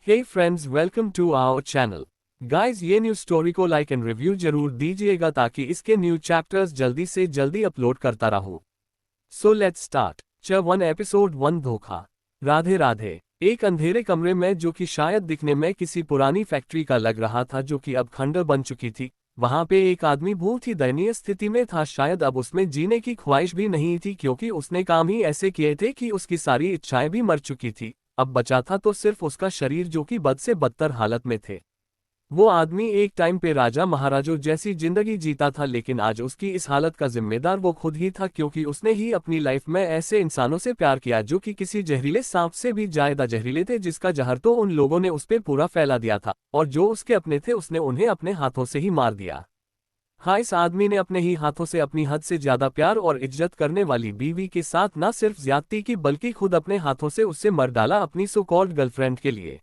Hey friends, welcome to our channel. Guys, ये new story को like and review जरूर दीजिएगा ताकि इसके न्यू चैप्टर्स जल्दी से जल्दी अपलोड करता रहूं। So let's start. च 1 एपिसोड 1 धोखा। राधे राधे। एक अंधेरे कमरे में, जो कि शायद दिखने में किसी पुरानी फैक्ट्री का लग रहा था, जो कि अब खंडर बन चुकी थी, वहां पे एक आदमी बहुत ही दयनीय स्थिति में था। शायद अब उसमें जीने की ख्वाहिश भी नहीं थी, क्योंकि उसने काम ही ऐसे किए थे कि उसकी सारी इच्छाएं भी मर चुकी थी। अब बचा था तो सिर्फ उसका शरीर, जो कि बद से बदतर हालत में थे। वो आदमी एक टाइम पे राजा महाराजों जैसी जिंदगी जीता था, लेकिन आज उसकी इस हालत का जिम्मेदार वो खुद ही था, क्योंकि उसने ही अपनी लाइफ में ऐसे इंसानों से प्यार किया जो कि किसी जहरीले सांप से भी ज्यादा जहरीले थे, जिसका जहर तो उन लोगों ने उस पे पूरा फैला दिया था, और जो उसके अपने थे उसने उन्हें अपने हाथों से ही मार दिया। हाँ, इस आदमी ने अपने ही हाथों से अपनी हद से ज्यादा प्यार और इज्जत करने वाली बीवी के साथ न सिर्फ ज्यादती की, बल्कि खुद अपने हाथों से उससे मर डाला अपनी सो कॉल्ड गर्लफ्रेंड के लिए।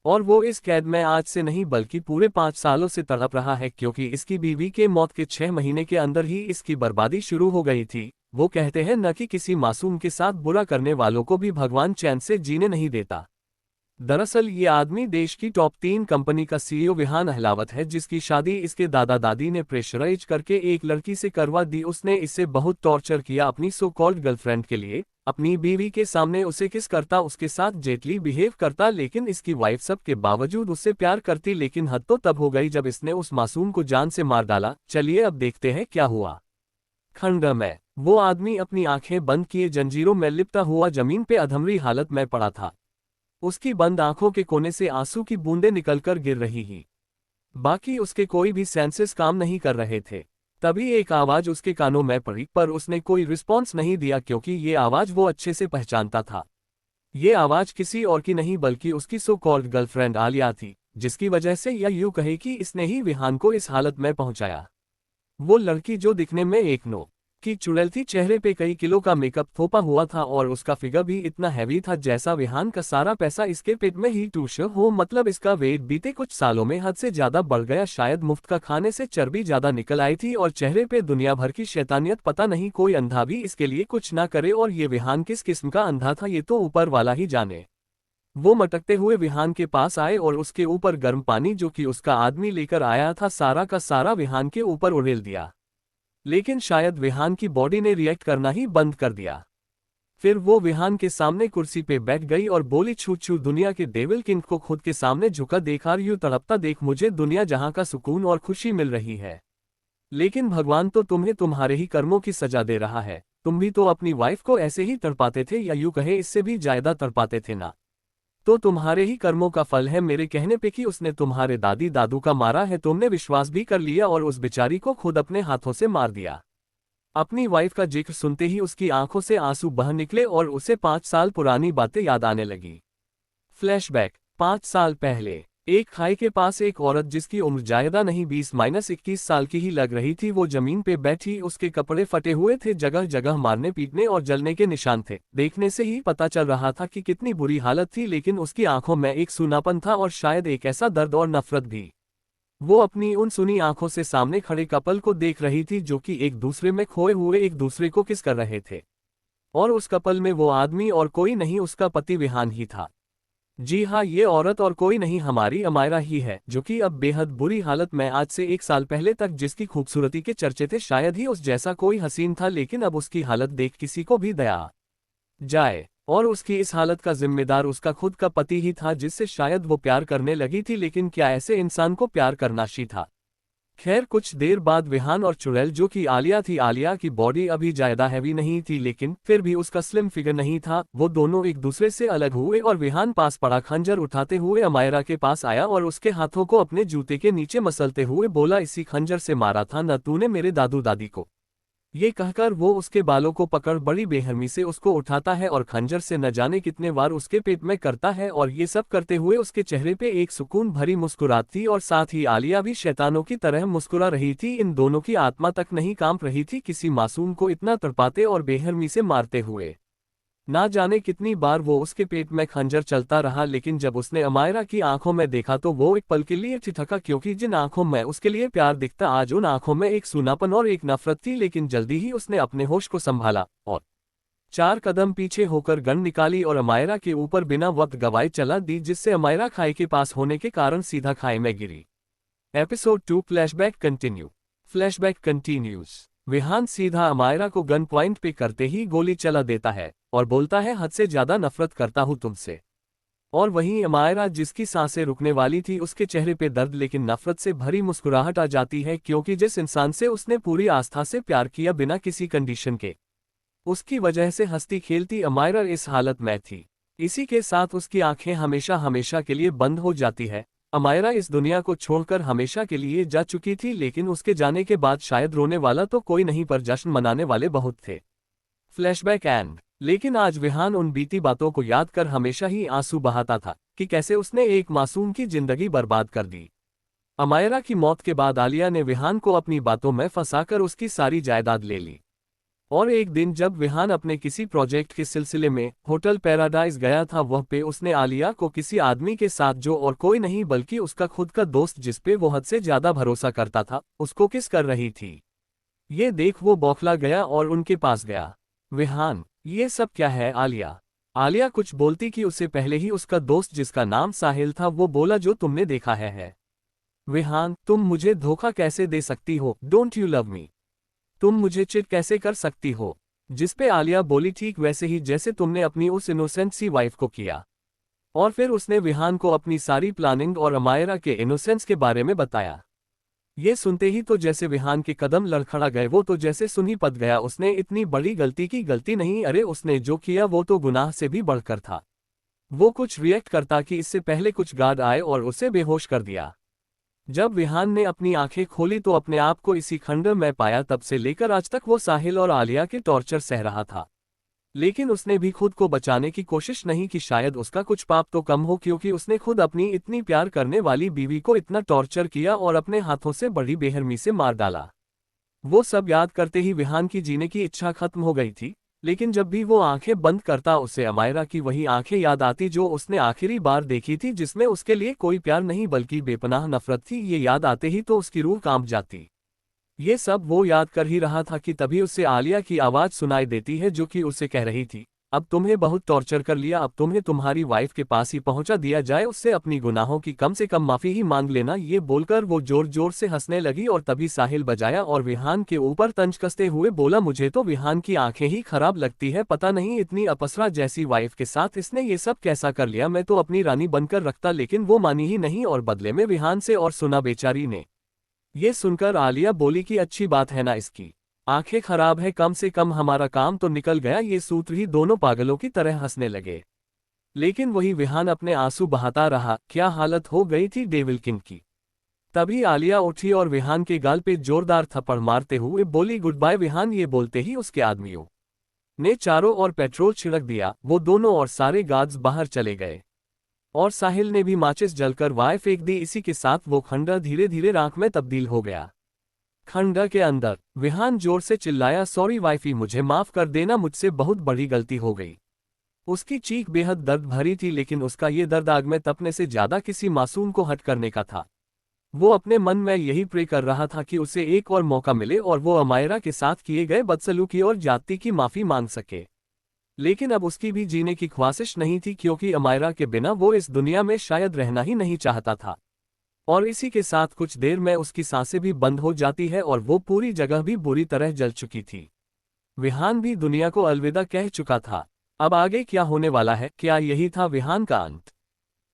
और वो इस कैद में आज से नहीं बल्कि पूरे 5 सालों से तड़प रहा है, क्योंकि इसकी बीवी के मौत के 6 महीने के अंदर ही इसकी बर्बादी शुरू हो गई थी। वो कहते हैं न कि किसी मासूम के साथ बुरा करने वालों को भी भगवान चैन से जीने नहीं देता। दरअसल ये आदमी देश की टॉप 3 कंपनी का सीईओ विहान अहलावत है, जिसकी शादी इसके दादा दादी ने प्रेशराइज करके एक लड़की से करवा दी। उसने इससे बहुत टॉर्चर किया अपनी सो कॉल्ड गर्लफ्रेंड के लिए। अपनी बीवी के सामने उसे किस करता, उसके साथ जेटली बिहेव करता, लेकिन इसकी वाइफ सब के बावजूद उससे प्यार करती। लेकिन हद तो तब हो गई जब इसने उस मासूम को जान से मार डाला। चलिए अब देखते हैं क्या हुआ। खंडर में वो आदमी अपनी आंखें बंद किए जंजीरों में लिपटा हुआ जमीन पे अधमरी हालत में पड़ा था। उसकी बंद आंखों के कोने से आंसू की बूंदें निकलकर गिर रही ही। बाकी उसके कोई भी सेंसेस काम नहीं कर रहे थे। तभी एक आवाज उसके कानों में पड़ी, पर उसने कोई रिस्पॉन्स नहीं दिया, क्योंकि ये आवाज वो अच्छे से पहचानता था। ये आवाज किसी और की नहीं बल्कि उसकी सो कॉल्ड गर्लफ्रेंड आलिया थी, जिसकी वजह से या यूं कहे कि इसने ही विहान को इस हालत में पहुंचाया। वो लड़की जो दिखने में एक नो की चुड़ैल थी, चेहरे पे कई किलो का मेकअप थोपा हुआ था, और उसका फिगर भी इतना हैवी था जैसा विहान का सारा पैसा इसके पेट में ही टूश हो। मतलब इसका वेट बीते कुछ सालों में हद से ज्यादा बढ़ गया। शायद मुफ्त का खाने से चर्बी ज्यादा निकल आई थी, और चेहरे पे दुनिया भर की शैतानियत। पता नहीं कोई अंधा भी इसके लिए कुछ ना करे, और ये विहान किस किस्म का अंधा था ये तो ऊपर वाला ही जाने। वो मटकते हुए विहान के पास आए और उसके ऊपर गर्म पानी, जो कि उसका आदमी लेकर आया था, सारा का सारा विहान के ऊपर उड़ेल दिया। लेकिन शायद विहान की बॉडी ने रिएक्ट करना ही बंद कर दिया। फिर वो विहान के सामने कुर्सी पे बैठ गई और बोली, छू छू दुनिया के डेविल किंग को खुद के सामने झुका देखा यूं तड़पता देख मुझे दुनिया जहां का सुकून और खुशी मिल रही है। लेकिन भगवान तो तुम्हें तुम्हारे ही कर्मों की सजा दे रहा है। तुम भी तो अपनी वाइफ को ऐसे ही तड़पाते थे, या यूं कहे इससे भी ज्यादा तड़पाते थे ना। तो तुम्हारे ही कर्मों का फल है मेरे कहने पे कि उसने तुम्हारे दादी दादू का मारा है। तुमने विश्वास भी कर लिया और उस बेचारी को खुद अपने हाथों से मार दिया। अपनी वाइफ का जिक्र सुनते ही उसकी आंखों से आंसू बह निकले और उसे 5 साल पुरानी बातें याद आने लगी। फ्लैशबैक। 5 साल पहले एक खाई के पास एक औरत, जिसकी उम्र ज्यादा नहीं 20-21 साल की ही लग रही थी, वो जमीन पे बैठी। उसके कपड़े फटे हुए थे, जगह जगह मारने पीटने और जलने के निशान थे। देखने से ही पता चल रहा था कि कितनी बुरी हालत थी, लेकिन उसकी आंखों में एक सूनापन था और शायद एक ऐसा दर्द और नफरत भी। वो अपनी उन सुनी आंखों से सामने खड़े कपल को देख रही थी, जो कि एक दूसरे में खोए हुए एक दूसरे को किस कर रहे थे। और उस कपल में वो आदमी और कोई नहीं, उसका पति विहान ही था। जी हाँ, ये औरत और कोई नहीं, हमारी अमायरा ही है, जो कि अब बेहद बुरी हालत में आज से 1 साल पहले तक जिसकी खूबसूरती के चर्चे थे, शायद ही उस जैसा कोई हसीन था, लेकिन अब उसकी हालत देख किसी को भी दया आ जाए। और उसकी इस हालत का जिम्मेदार उसका खुद का पति ही था, जिससे शायद वो प्यार करने लगी थी। लेकिन क्या ऐसे इंसान को प्यार करना शी था? खैर, कुछ देर बाद विहान और चुड़ैल, जो कि आलिया थी, आलिया की बॉडी अभी ज्यादा हैवी नहीं थी, लेकिन फिर भी उसका स्लिम फिगर नहीं था। वो दोनों एक दूसरे से अलग हुए और विहान पास पड़ा खंजर उठाते हुए अमायरा के पास आया और उसके हाथों को अपने जूते के नीचे मसलते हुए बोला, इसी खंजर से मारा था न तूने मेरे दादू दादी को। ये कहकर वो उसके बालों को पकड़ बड़ी बेहरमी से उसको उठाता है और खंजर से न जाने कितने वार उसके पेट में करता है। और ये सब करते हुए उसके चेहरे पे एक सुकून भरी मुस्कुराहट थी, और साथ ही आलिया भी शैतानों की तरह मुस्कुरा रही थी। इन दोनों की आत्मा तक नहीं कांप रही थी किसी मासूम को इतना तड़पाते और बेहरमी से मारते हुए। ना जाने कितनी बार वो उसके पेट में खंजर चलता रहा, लेकिन जब उसने अमायरा की आंखों में देखा तो वो एक पल के लिए ठिठका, क्योंकि जिन आंखों में उसके लिए प्यार दिखता, आज उन आंखों में एक सूनापन और एक नफरत थी। लेकिन जल्दी ही उसने अपने होश को संभाला और 4 कदम पीछे होकर गन निकाली और अमायरा के ऊपर बिना वक्त गवाए चला दी, जिससे अमायरा खाई के पास होने के कारण सीधा खाई में गिरी। Episode 2 flashback continue. Flashback continues. Vihaan सीधा अमायरा को गन पॉइंट पे करते ही गोली चला देता है और बोलता है, हद से ज्यादा नफरत करता हूं तुमसे। और वहीं अमायरा, जिसकी सांसें रुकने वाली थी, उसके चेहरे पे दर्द लेकिन नफरत से भरी मुस्कुराहट आ जाती है, क्योंकि जिस इंसान से उसने पूरी आस्था से प्यार किया बिना किसी कंडीशन के, उसकी वजह से हंसती खेलती अमायरा इस हालत में थी। इसी के साथ उसकी आंखें हमेशा हमेशा के लिए बंद हो जाती है। अमायरा इस दुनिया को छोड़कर हमेशा के लिए जा चुकी थी, लेकिन उसके जाने के बाद शायद रोने वाला तो कोई नहीं पर जश्न मनाने वाले बहुत थे। Flashback and. लेकिन आज विहान उन बीती बातों को याद कर हमेशा ही आंसू बहाता था कि कैसे उसने एक मासूम की जिंदगी बर्बाद कर दी। अमायरा की मौत के बाद आलिया ने विहान को अपनी बातों में फंसाकर उसकी सारी जायदाद ले ली। और एक दिन जब विहान अपने किसी प्रोजेक्ट के सिलसिले में होटल पैराडाइज गया था, वह पे उसने आलिया को किसी आदमी के साथ, जो और कोई नहीं बल्कि उसका खुद का दोस्त जिसपे वो हद से ज्यादा भरोसा करता था, उसको किस कर रही थी। ये देख वो बौखला गया और उनके पास गया। विहान, ये सब क्या है? आलिया कुछ बोलती कि उससे पहले ही उसका दोस्त, जिसका नाम साहिल था, वो बोला, जो तुमने देखा है। विहान, तुम मुझे धोखा कैसे दे सकती हो? Don't you love me? तुम मुझे चिट कैसे कर सकती हो? जिसपे आलिया बोली, ठीक वैसे ही जैसे तुमने अपनी उस इनोसेंट सी वाइफ को किया। और फिर उसने विहान को अपनी सारी प्लानिंग और अमायरा के इनोसेंस के बारे में बताया। ये सुनते ही तो जैसे विहान के कदम लड़खड़ा गए, वो तो जैसे सुन ही पद गया। उसने इतनी बड़ी गलती की, गलती नहीं, अरे उसने जो किया वो तो गुनाह से भी बढ़कर था। वो कुछ रिएक्ट करता कि इससे पहले कुछ गार्ड आए और उसे बेहोश कर दिया। जब विहान ने अपनी आंखें खोली तो अपने आप को इसी खंडर में पाया। तब से लेकर आज तक वो साहिल और आलिया के टॉर्चर सह रहा था, लेकिन उसने भी खुद को बचाने की कोशिश नहीं की। शायद उसका कुछ पाप तो कम हो, क्योंकि उसने खुद अपनी इतनी प्यार करने वाली बीवी को इतना टॉर्चर किया और अपने हाथों से बड़ी बेरहमी से मार डाला। वो सब याद करते ही विहान की जीने की इच्छा खत्म हो गई थी। लेकिन जब भी वो आंखें बंद करता, उसे अमायरा की वही आंखें याद आती जो उसने आखिरी बार देखी थी, जिसमें उसके लिए कोई प्यार नहीं बल्कि बेपनाह नफरत थी। ये याद आते ही तो उसकी रूह कांप जाती। ये सब वो याद कर ही रहा था कि तभी उसे आलिया की आवाज सुनाई देती है, जो कि उसे कह रही थी, अब तुम्हें बहुत टॉर्चर कर लिया, अब तुम्हें तुम्हारी वाइफ के पास ही पहुंचा दिया जाए, उससे अपनी गुनाहों की कम से कम माफी ही मांग लेना। ये बोलकर वो जोर जोर से हंसने लगी और तभी साहिल बजाया और विहान के ऊपर तंज कसते हुए बोला, मुझे तो विहान की आंखें ही खराब लगती है, पता नहीं इतनी अपसरा जैसी वाइफ के साथ इसने ये सब कैसा कर लिया। मैं तो अपनी रानी बनकर रखता, लेकिन वो मानी ही नहीं और बदले में विहान से और सुना बेचारी ने। ये सुनकर आलिया बोली कि अच्छी बात है ना, इसकी आंखें खराब है, कम से कम हमारा काम तो निकल गया। ये सूत्र ही दोनों पागलों की तरह हंसने लगे। लेकिन वही विहान अपने आंसू बहाता रहा। क्या हालत हो गई थी डेविल किंग की। तभी आलिया उठी और विहान के गाल पे जोरदार थप्पड़ मारते हुए बोली, गुड बाय विहान। ये बोलते ही उसके आदमियों ने चारों ओर पेट्रोल छिड़क दिया। वो दोनों और सारे गार्ड्स बाहर चले गए और साहिल ने भी माचिस जलकर वाय फेंक दी। इसी के साथ वो खंडर धीरे धीरे राख में तब्दील हो गया। खंडर के अंदर विहान जोर से चिल्लाया, सॉरी वाइफी, मुझे माफ कर देना, मुझसे बहुत बड़ी गलती हो गई। उसकी चीख बेहद दर्द भरी थी, लेकिन उसका ये दर्द आग में तपने से ज्यादा किसी मासूम को हट करने का था। वो अपने मन में यही प्रे कर रहा था कि उसे एक और मौका मिले और वो अमायरा के साथ किए गए बदसलूकी और जाति की माफी मांग सके। लेकिन अब उसकी भी जीने की ख्वाहिश नहीं थी, क्योंकि अमायरा के बिना वो इस दुनिया में शायद रहना ही नहीं चाहता था। और इसी के साथ कुछ देर में उसकी सांसें भी बंद हो जाती है और वो पूरी जगह भी बुरी तरह जल चुकी थी। विहान भी दुनिया को अलविदा कह चुका था। अब आगे क्या होने वाला है? क्या यही था विहान का अंत?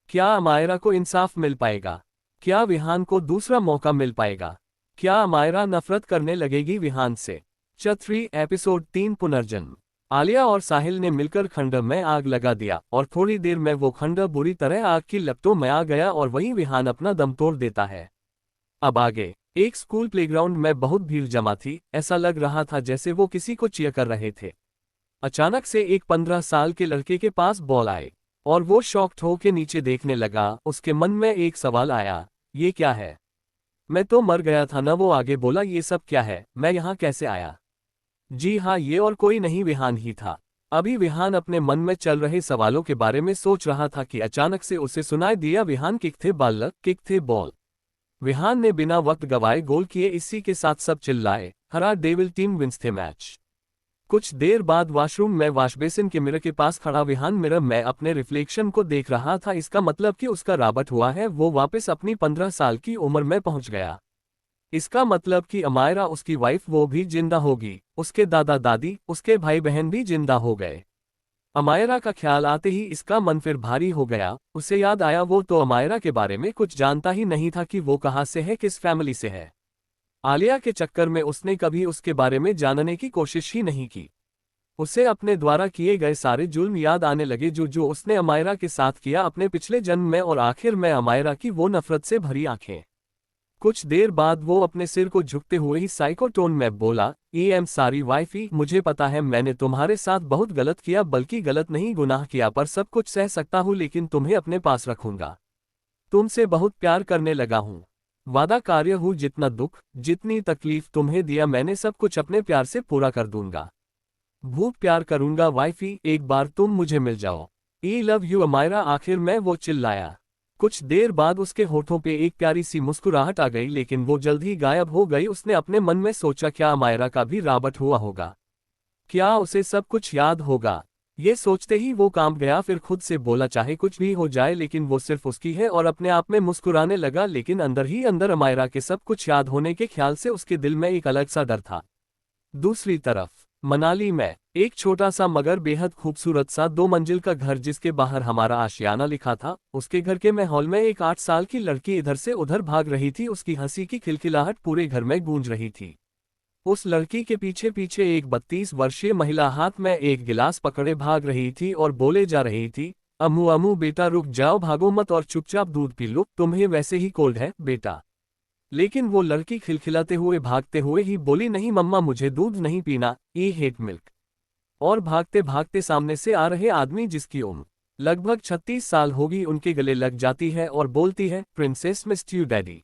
क्या अमायरा को इंसाफ मिल पाएगा? क्या विहान को दूसरा मौका मिल पाएगा? क्या अमायरा नफरत करने लगेगी विहान से? चौथी एपिसोड 3 पुनर्जन्म। आलिया और साहिल ने मिलकर खंडर में आग लगा दिया और थोड़ी देर में वो खंडर बुरी तरह आग की लपटों में आ गया और वहीं विहान अपना दम तोड़ देता है। अब आगे एक स्कूल प्लेग्राउंड में बहुत भीड़ जमा थी। ऐसा लग रहा था जैसे वो किसी को चीयर कर रहे थे। अचानक से एक 15 साल के लड़के के पास बॉल आए और वो शॉक्ड होकर नीचे देखने लगा। उसके मन में एक सवाल आया, ये क्या है? मैं तो मर गया था ना। वो आगे बोला, ये सब क्या है? मैं यहाँ कैसे आया? जी हाँ, ये और कोई नहीं विहान ही था। अभी विहान अपने मन में चल रहे सवालों के बारे में सोच रहा था कि अचानक से उसे सुनाई दिया, विहान किक थे बालक, किक थे बॉल। विहान ने बिना वक्त गवाए गोल किए। इसी के साथ सब चिल्लाए, हरा डेविल टीम विंस थे मैच। कुछ देर बाद वॉशरूम में वॉशबेसिन के मिरर के पास खड़ा विहान मिरर में अपने रिफ्लेक्शन को देख रहा था। इसका मतलब कि उसका रॉबर्ट हुआ है, वो वापस अपनी 15 साल की उम्र में पहुंच गया। इसका मतलब कि अमायरा उसकी वाइफ वो भी जिंदा होगी, उसके दादा दादी, उसके भाई बहन भी जिंदा हो गए। अमायरा का ख्याल आते ही इसका मन फिर भारी हो गया। उसे याद आया वो तो अमायरा के बारे में कुछ जानता ही नहीं था कि वो कहाँ से है, किस फैमिली से है। आलिया के चक्कर में उसने कभी उसके बारे में जानने की कोशिश ही नहीं की। उसे अपने द्वारा किए गए सारे जुल्म याद आने लगे जो जो उसने अमायरा के साथ किया अपने पिछले जन्म में, और आखिर में अमायरा की वो नफरत से भरी आंखें। कुछ देर बाद वो अपने सिर को झुकते हुए ही साइकोटोन में बोला, एम सॉरी वाइफी, मुझे पता है मैंने तुम्हारे साथ बहुत गलत किया, बल्कि गलत नहीं गुनाह किया, पर सब कुछ सह सकता हूँ, लेकिन तुम्हें अपने पास रखूंगा। तुमसे बहुत प्यार करने लगा हूँ। वादा कार्य हूँ, जितना दुख जितनी तकलीफ तुम्हें दिया मैंने सब कुछ अपने प्यार से पूरा कर दूंगा। भूख प्यार करूंगा वाइफी, एक बार तुम मुझे मिल जाओ। आई लव यू अमायरा, आखिर में वो चिल्लाया। कुछ देर बाद उसके होठों पे एक प्यारी सी मुस्कुराहट आ गई, लेकिन वो जल्द ही गायब हो गई। उसने अपने मन में सोचा, क्या अमायरा का भी रॉबर्ट हुआ होगा? क्या उसे सब कुछ याद होगा? ये सोचते ही वो कांप गया। फिर खुद से बोला, चाहे कुछ भी हो जाए लेकिन वो सिर्फ उसकी है, और अपने आप में मुस्कुराने लगा। लेकिन अंदर ही अंदर अमायरा के सब कुछ याद होने के ख्याल से उसके दिल में एक अलग सा डर था। दूसरी तरफ मनाली में एक छोटा सा मगर बेहद खूबसूरत सा 2 मंजिल का घर, जिसके बाहर हमारा आशियाना लिखा था। उसके घर के माहौल में एक 8 साल की लड़की इधर से उधर भाग रही थी। उसकी हंसी की खिलखिलाहट पूरे घर में गूंज रही थी। उस लड़की के पीछे पीछे एक 32 वर्षीय महिला हाथ में एक गिलास पकड़े भाग रही थी और बोले जा रही थी, अमू अमू बेटा रुक जाओ, भागो मत और चुपचाप दूध पी लो, तुम्हें वैसे ही कोल्ड है बेटा। लेकिन वो लड़की खिलखिलाते हुए भागते हुए ही बोली, नहीं मम्मा, मुझे दूध नहीं पीना, ई हेट मिल्क। और भागते भागते सामने से आ रहे आदमी, जिसकी उम्र लगभग 36 साल होगी, उनके गले लग जाती है और बोलती है, प्रिंसेस मिस्ड यू डैडी।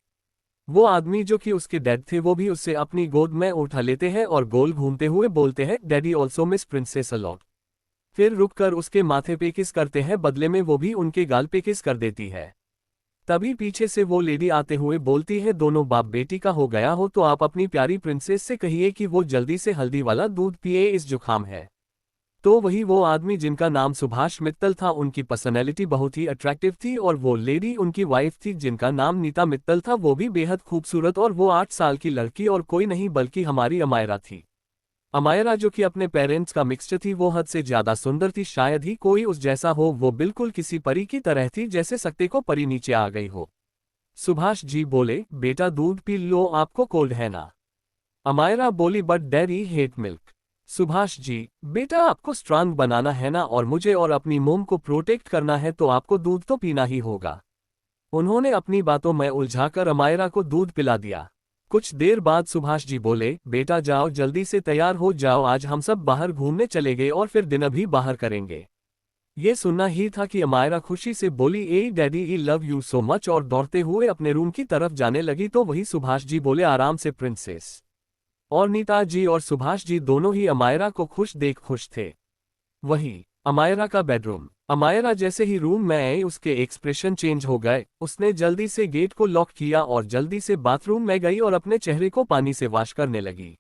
वो आदमी जो कि उसके डैड थे वो भी उससे अपनी गोद में उठा लेते हैं और गोल घूमते हुए बोलते हैं, daddy also miss princess a lot. फिर रुककर उसके माथे पे किस करते हैं, बदले में वो भी उनके गाल पे किस कर देती है। तभी पीछे से वो लेडी आते हुए बोलती है, दोनों बाप बेटी का हो गया हो तो आप अपनी प्यारी प्रिंसेस से कहिए कि वो जल्दी से हल्दी वाला दूध पिए, इस जुकाम है। तो वही वो आदमी जिनका नाम सुभाष मित्तल था, उनकी पर्सनैलिटी बहुत ही अट्रैक्टिव थी, और वो लेडी उनकी वाइफ थी जिनका नाम नीता मित्तल था, वो भी बेहद खूबसूरत, और वो 8 साल की लड़की और कोई नहीं बल्कि हमारी अमायरा थी। अमायरा जो कि अपने पेरेंट्स का मिक्सचर थी, वो हद से ज्यादा सुंदर थी, शायद ही कोई उस जैसा हो। वो बिल्कुल किसी परी की तरह थी, जैसे सकते को परी नीचे आ गई हो। सुभाष जी बोले, बेटा दूध पी लो, आपको कोल्ड है ना? अमायरा बोली, but daddy hate milk. Subhash ji, बेटा आपको स्ट्रांग बनाना है ना, और मुझे और अपनी मोम को प्रोटेक्ट करना है, तो आपको दूध तो पीना ही होगा। उन्होंने अपनी बातों में उलझाकर अमायरा को दूध पिला दिया। कुछ देर बाद सुभाष जी बोले, बेटा जाओ जल्दी से तैयार हो जाओ, आज हम सब बाहर घूमने चले गए और फिर डिनर भी बाहर करेंगे। ये सुनना ही था कि अमायरा खुशी से बोली, ए daddy I love you so much, और दौड़ते हुए अपने रूम की तरफ जाने लगी। तो वही सुभाष जी बोले, आराम से प्रिंसेस। और नीता जी और सुभाष जी दोनों ही अमायरा को खुश देख खुश थे। वही अमायरा का बेडरूम। अमायरा जैसे ही रूम में आई उसके एक्सप्रेशन चेंज हो गए। उसने जल्दी से गेट को लॉक किया और जल्दी से बाथरूम में गई और अपने चेहरे को पानी से वॉश करने लगी।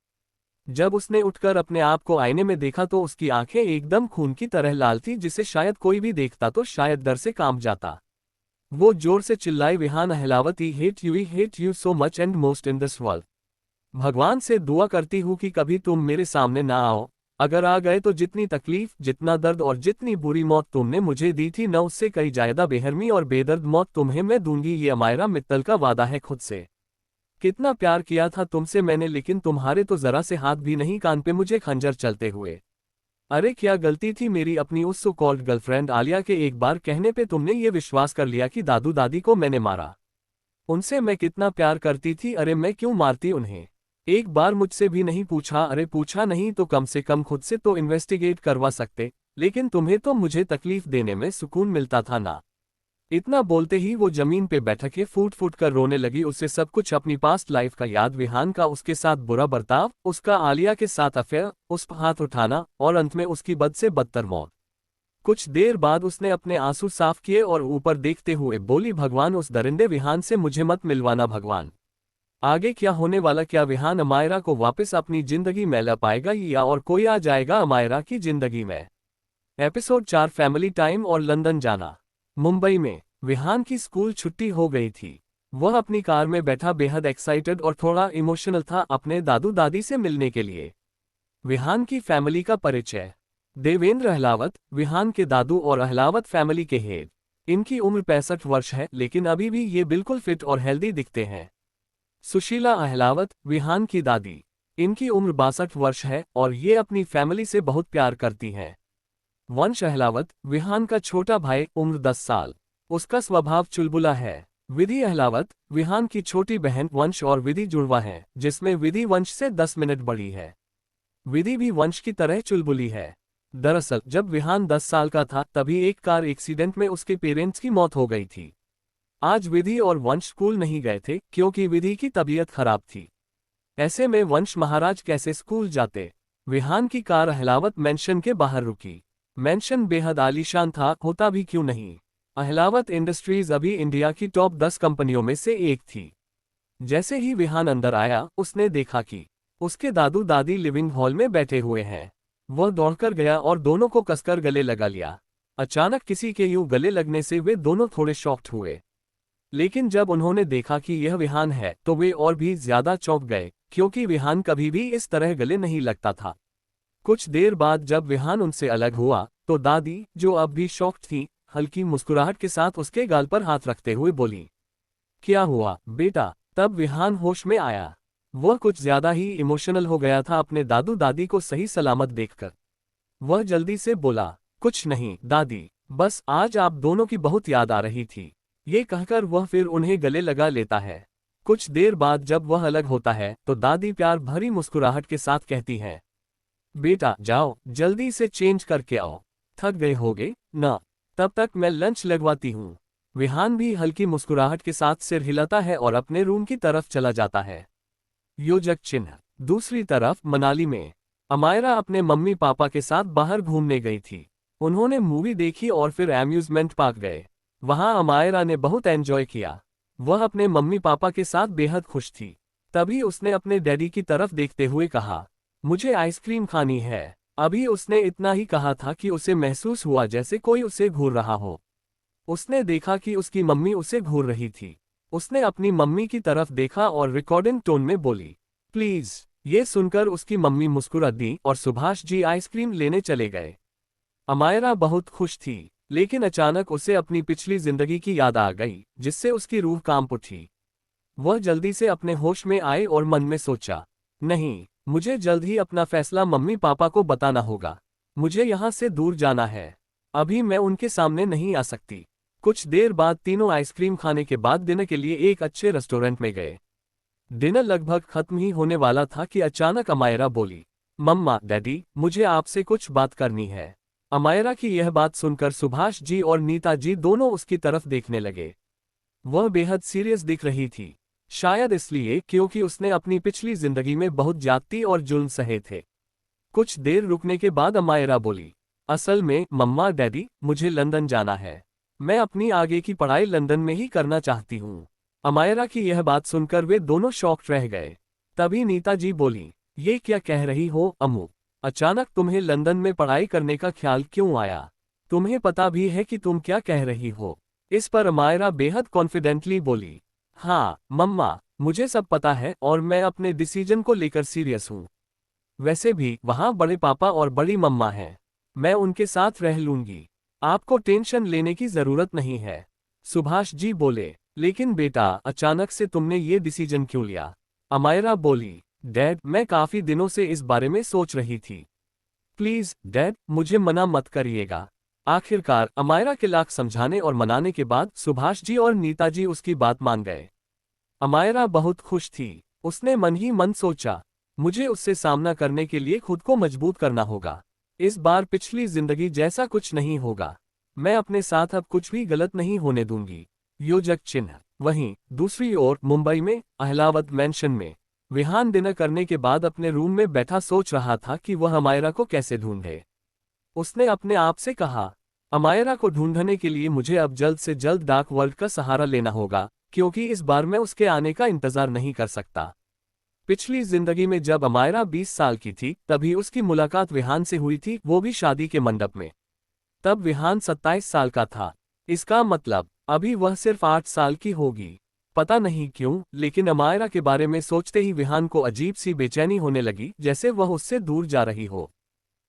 जब उसने उठकर अपने आप को आईने में देखा तो उसकी आंखें एकदम खून की तरह लाल थी, जिसे शायद कोई भी देखता तो शायद डर से कांप जाता। वो जोर से चिल्लाई, Vihaan Ahlawati, hate you so much and most in this world. भगवान से दुआ करती हूँ कि कभी तुम मेरे सामने ना आओ। अगर आ गए तो जितनी तकलीफ, जितना दर्द और जितनी बुरी मौत तुमने मुझे दी थी, न उससे कई ज्यादा बेहरमी और बेदर्द मौत तुम्हें मैं दूंगी। ये अमायरा मित्तल का वादा है खुद से। कितना प्यार किया था तुमसे मैंने, लेकिन तुम्हारे तो जरा से हाथ भी नहीं कान पे मुझे खंजर चलते हुए। अरे क्या गलती थी मेरी अपनी उस सो कॉल्ड गर्लफ्रेंड आलिया के एक बार कहने पे तुमने ये विश्वास कर लिया कि दादू दादी को मैंने मारा। उनसे मैं कितना प्यार करती थी, अरे मैं क्यों मारती उन्हें? एक बार मुझसे भी नहीं पूछा? अरे पूछा नहीं तो कम से कम खुद से तो इन्वेस्टिगेट करवा सकते, लेकिन तुम्हें तो मुझे तकलीफ देने में सुकून मिलता था ना। इतना बोलते ही वो जमीन पे बैठ के फूट फूट कर रोने लगी। उसे सब कुछ अपनी पास्ट लाइफ का याद, विहान का उसके साथ बुरा बर्ताव, उसका आलिया के साथ अफेयर, उस पर हाथ उठाना और अंत में उसकी बद से बदतर मौत। कुछ देर बाद उसने अपने आंसू साफ किए और ऊपर देखते हुए बोली, भगवान उस दरिंदे विहान से मुझे मत मिलवाना भगवान। आगे क्या होने वाला, क्या विहान अमायरा को वापस अपनी जिंदगी में ला पाएगा या और कोई आ जाएगा अमायरा की जिंदगी में। एपिसोड 4 फैमिली टाइम और लंदन जाना। मुंबई में विहान की स्कूल छुट्टी हो गई थी। वह अपनी कार में बैठा बेहद एक्साइटेड और थोड़ा इमोशनल था अपने दादू दादी से मिलने के लिए। विहान की फैमिली का परिचय। देवेंद्र अहलावत, विहान के दादू और अहलावत फैमिली के हेड। इनकी उम्र 65 वर्ष है, लेकिन अभी भी ये बिल्कुल फिट और हेल्दी दिखते हैं। सुशीला अहलावत, विहान की दादी। इनकी उम्र 62 वर्ष है और ये अपनी फैमिली से बहुत प्यार करती हैं। वंश अहलावत, विहान का छोटा भाई, उम्र 10 साल। उसका स्वभाव चुलबुला है। विधि अहलावत, विहान की छोटी बहन, वंश और विधि जुड़वा हैं, जिसमें विधि वंश से 10 मिनट बड़ी है। विधि भी वंश की तरह चुलबुली है। दरअसल जब विहान 10 साल का था तभी एक कार एक्सीडेंट में उसके पेरेंट्स की मौत हो गई थी। आज विधि और वंश स्कूल नहीं गए थे क्योंकि विधि की तबीयत खराब थी। ऐसे में वंश महाराज कैसे स्कूल जाते। विहान की कार अहलावत मैंशन के बाहर रुकी। मैंशन बेहद आलीशान था, होता भी क्यों नहीं। अहलावत इंडस्ट्रीज अभी इंडिया की टॉप 10 कंपनियों में से एक थी। जैसे ही विहान अंदर आया उसने देखा कि उसके दादू दादी लिविंग हॉल में बैठे हुए हैं। वह दौड़कर गया और दोनों को कसकर गले लगा लिया। अचानक किसी के यूं गले लगने से वे दोनों थोड़े शॉक्ड हुए। लेकिन जब उन्होंने देखा कि यह विहान है तो वे और भी ज्यादा चौंक गए, क्योंकि विहान कभी भी इस तरह गले नहीं लगता था। कुछ देर बाद जब विहान उनसे अलग हुआ तो दादी, जो अब भी शॉक्ड थी, हल्की मुस्कुराहट के साथ उसके गाल पर हाथ रखते हुए बोली, क्या हुआ बेटा। तब विहान होश में आया। वह कुछ ज्यादा ही इमोशनल हो गया था अपने दादू दादी को सही सलामत देखकर। वह जल्दी से बोला, कुछ नहीं दादी, बस आज आप दोनों की बहुत याद आ रही थी। ये कहकर वह फिर उन्हें गले लगा लेता है। कुछ देर बाद जब वह अलग होता है तो दादी प्यार भरी मुस्कुराहट के साथ कहती हैं, बेटा जाओ जल्दी से चेंज करके आओ, थक गए होगे ना, तब तक मैं लंच लगवाती हूँ। विहान भी हल्की मुस्कुराहट के साथ सिर हिलाता है और अपने रूम की तरफ चला जाता है। योजक चिन्ह। दूसरी तरफ मनाली में अमायरा अपने मम्मी पापा के साथ बाहर घूमने गई थी। उन्होंने मूवी देखी और फिर एम्यूजमेंट पार्क गए। वहां अमायरा ने बहुत एंजॉय किया। वह अपने मम्मी पापा के साथ बेहद खुश थी। तभी उसने अपने डैडी की तरफ देखते हुए कहा, मुझे आइसक्रीम खानी है। अभी उसने इतना ही कहा था कि उसे महसूस हुआ जैसे कोई उसे घूर रहा हो। उसने देखा कि उसकी मम्मी उसे घूर रही थी। उसने अपनी मम्मी की तरफ देखा और रिकॉर्डिंग टोन में बोली, प्लीज। ये सुनकर उसकी मम्मी मुस्कुरा दी और सुभाष जी आइसक्रीम लेने चले गए। अमायरा बहुत खुश थी, लेकिन अचानक उसे अपनी पिछली जिंदगी की याद आ गई, जिससे उसकी रूह कांप उठी। वह जल्दी से अपने होश में आए और मन में सोचा, नहीं, मुझे जल्द ही अपना फैसला मम्मी पापा को बताना होगा। मुझे यहाँ से दूर जाना है। अभी मैं उनके सामने नहीं आ सकती। कुछ देर बाद तीनों आइसक्रीम खाने के बाद डिनर के लिए एक अच्छे रेस्टोरेंट में गए। डिनर लगभग खत्म ही होने वाला था कि अचानक अमायरा बोली, मम्मा डैडी, मुझे आपसे कुछ बात करनी है। अमायरा की यह बात सुनकर सुभाष जी और नीता जी दोनों उसकी तरफ देखने लगे। वह बेहद सीरियस दिख रही थी, शायद इसलिए क्योंकि उसने अपनी पिछली जिंदगी में बहुत ज्यादती और जुल्म सहे थे। कुछ देर रुकने के बाद अमायरा बोली, असल में मम्मा डैडी, मुझे लंदन जाना है। मैं अपनी आगे की पढ़ाई लंदन में ही करना चाहती हूँ। अमायरा की यह बात सुनकर वे दोनों शॉक्ड रह गए। तभी नीता जी बोली, ये क्या कह रही हो अम्मू। अचानक तुम्हें लंदन में पढ़ाई करने का ख्याल क्यों आया। तुम्हें पता भी है कि तुम क्या कह रही हो। इस पर अमायरा बेहद कॉन्फिडेंटली बोली, हाँ मम्मा, मुझे सब पता है और मैं अपने डिसीजन को लेकर सीरियस हूँ। वैसे भी वहाँ बड़े पापा और बड़ी मम्मा हैं। मैं उनके साथ रह लूंगी। आपको टेंशन लेने की जरूरत नहीं है। सुभाष जी बोले, लेकिन बेटा अचानक से तुमने ये डिसीजन क्यों लिया। अमायरा बोली, डैड, मैं काफी दिनों से इस बारे में सोच रही थी। प्लीज डैड, मुझे मना मत करिएगा। आखिरकार अमायरा के लाख समझाने और मनाने के बाद सुभाष जी और नीता जी उसकी बात मान गए। अमायरा बहुत खुश थी। उसने मन ही मन सोचा, मुझे उससे सामना करने के लिए खुद को मजबूत करना होगा। इस बार पिछली जिंदगी जैसा कुछ नहीं होगा। मैं अपने साथ अब कुछ भी गलत नहीं होने दूंगी। योजक चिन्ह। वहीं दूसरी ओर मुंबई में अहलावत मैंशन में विहान डिनर करने के बाद अपने रूम में बैठा सोच रहा था कि वह अमायरा को कैसे ढूंढे। उसने अपने आप से कहा, अमायरा को ढूंढने के लिए मुझे अब जल्द से जल्द डार्क वर्ल्ड का सहारा लेना होगा, क्योंकि इस बार मैं उसके आने का इंतजार नहीं कर सकता। पिछली जिंदगी में जब अमायरा 20 साल की थी तभी उसकी मुलाकात विहान से हुई थी, वो भी शादी के मंडप में। तब विहान 27 साल का था। इसका मतलब अभी वह सिर्फ 8 साल की होगी। पता नहीं क्यों, लेकिन अमायरा के बारे में सोचते ही विहान को अजीब सी बेचैनी होने लगी, जैसे वह उससे दूर जा रही हो।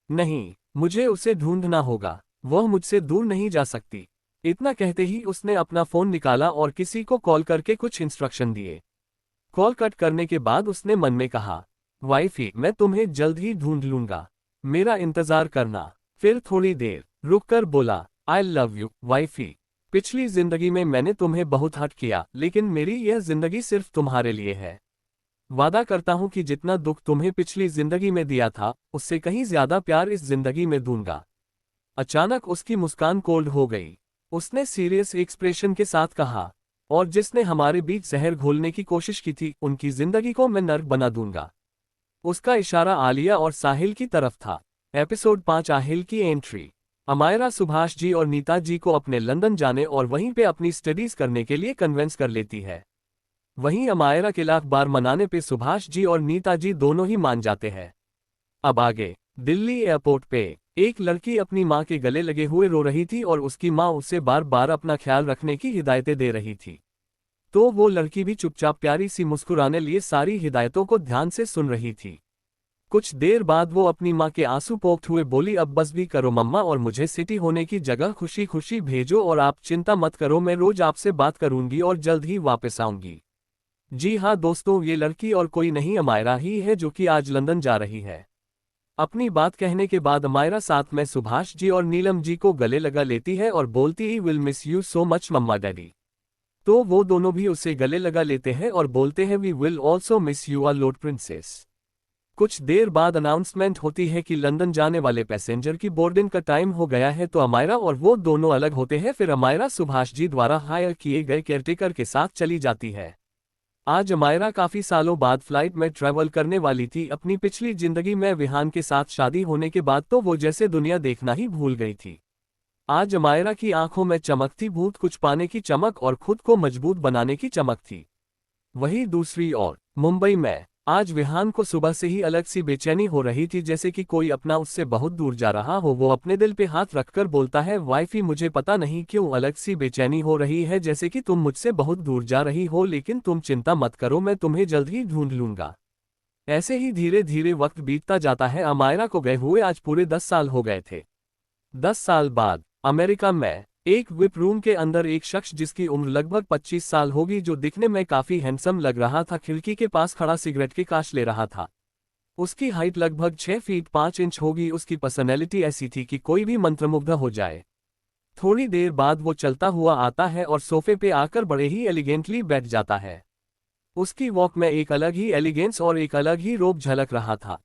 नहीं, मुझे उसे ढूंढना होगा, वह मुझसे दूर नहीं जा सकती। इतना कहते ही उसने अपना फोन निकाला और किसी को कॉल करके कुछ इंस्ट्रक्शन दिए। कॉल कट करने के बाद उसने मन में कहा, वाइफी, मैं तुम्हें जल्द ही ढूंढ लूंगा, मेरा इंतजार करना। फिर थोड़ी देर रुककर बोला, आई लव यू वाइफी। पिछली जिंदगी में मैंने तुम्हें बहुत हर्ट किया, लेकिन मेरी यह जिंदगी सिर्फ तुम्हारे लिए है। वादा करता हूं कि जितना दुख तुम्हें पिछली जिंदगी में दिया था, उससे कहीं ज्यादा प्यार इस जिंदगी में दूंगा। अचानक उसकी मुस्कान कोल्ड हो गई। उसने सीरियस एक्सप्रेशन के साथ कहा, और जिसने हमारे बीच जहर घोलने की कोशिश की थी, उनकी जिंदगी को मैं नर्क बना दूंगा। उसका इशारा आलिया और साहिल की तरफ था। एपिसोड 5 आहिल की एंट्री। अमायरा सुभाष जी और नीता जी को अपने लंदन जाने और वहीं पे अपनी स्टडीज करने के लिए कन्विंस कर लेती है। वहीं अमायरा के लाख बार मनाने पे सुभाष जी और नीता जी दोनों ही मान जाते हैं। अब आगे, दिल्ली एयरपोर्ट पे एक लड़की अपनी मां के गले लगे हुए रो रही थी और उसकी मां उसे बार बार अपना ख्याल रखने की हिदायतें दे रही थी। तो वो लड़की भी चुपचाप प्यारी सी मुस्कुराने लिए सारी हिदायतों को ध्यान से सुन रही थी। कुछ देर बाद वो अपनी मां के आंसू पोंछते हुए बोली, अब बस भी करो मम्मा, और मुझे सिटी होने की जगह खुशी खुशी भेजो, और आप चिंता मत करो, मैं रोज आपसे बात करूंगी और जल्द ही वापस आऊंगी। जी हाँ दोस्तों, ये लड़की और कोई नहीं अमायरा ही है, जो कि आज लंदन जा रही है। अपनी बात कहने के बाद अमायरा साथ में सुभाष जी और नीलम जी को गले लगा लेती है और बोलती ही, will miss you so much mamma daddy. तो वो दोनों भी उसे गले लगा लेते हैं और बोलते हैं, we will also miss you our lord princess. कुछ देर बाद अनाउंसमेंट होती है कि लंदन जाने वाले पैसेंजर की बोर्डिंग का टाइम हो गया है, तो अमायरा और वो दोनों अलग होते हैं। फिर अमायरा सुभाष जी द्वारा हायर किए गए केयरटेकर के साथ चली जाती है। आज अमायरा काफी सालों बाद फ्लाइट में ट्रैवल करने वाली थी। अपनी पिछली जिंदगी में विहान के साथ शादी होने के बाद तो वो जैसे दुनिया देखना ही भूल गई थी। आज अमायरा की आंखों में चमक थी, भूत कुछ पाने की चमक और खुद को मजबूत बनाने की चमक थी। वहीं दूसरी ओर मुंबई में आज विहान को सुबह से ही अलग सी बेचैनी हो रही थी, जैसे कि कोई अपना उससे बहुत दूर जा रहा हो। वो अपने दिल पे हाथ रखकर बोलता है, वाइफी, मुझे पता नहीं क्यों अलग सी बेचैनी हो रही है, जैसे कि तुम मुझसे बहुत दूर जा रही हो, लेकिन तुम चिंता मत करो, मैं तुम्हें जल्द ही ढूंढ लूंगा। ऐसे ही धीरे धीरे वक्त बीतता जाता है। अमायरा को गए हुए आज पूरे 10 साल हो गए थे। 10 साल बाद अमेरिका में एक विप रूम के अंदर एक शख्स जिसकी उम्र लगभग 25 साल होगी, जो दिखने में काफी हैंडसम लग रहा था, खिड़की के पास खड़ा सिगरेट के काश ले रहा था। उसकी हाइट लगभग 6 फीट 5 इंच होगी। उसकी पर्सनैलिटी ऐसी थी कि कोई भी मंत्रमुग्ध हो जाए। थोड़ी देर बाद वो चलता हुआ आता है और सोफे पे आकर बड़े ही एलिगेंटली बैठ जाता है। उसकी वॉक में एक अलग ही एलिगेंस और एक अलग ही रोब झलक रहा था।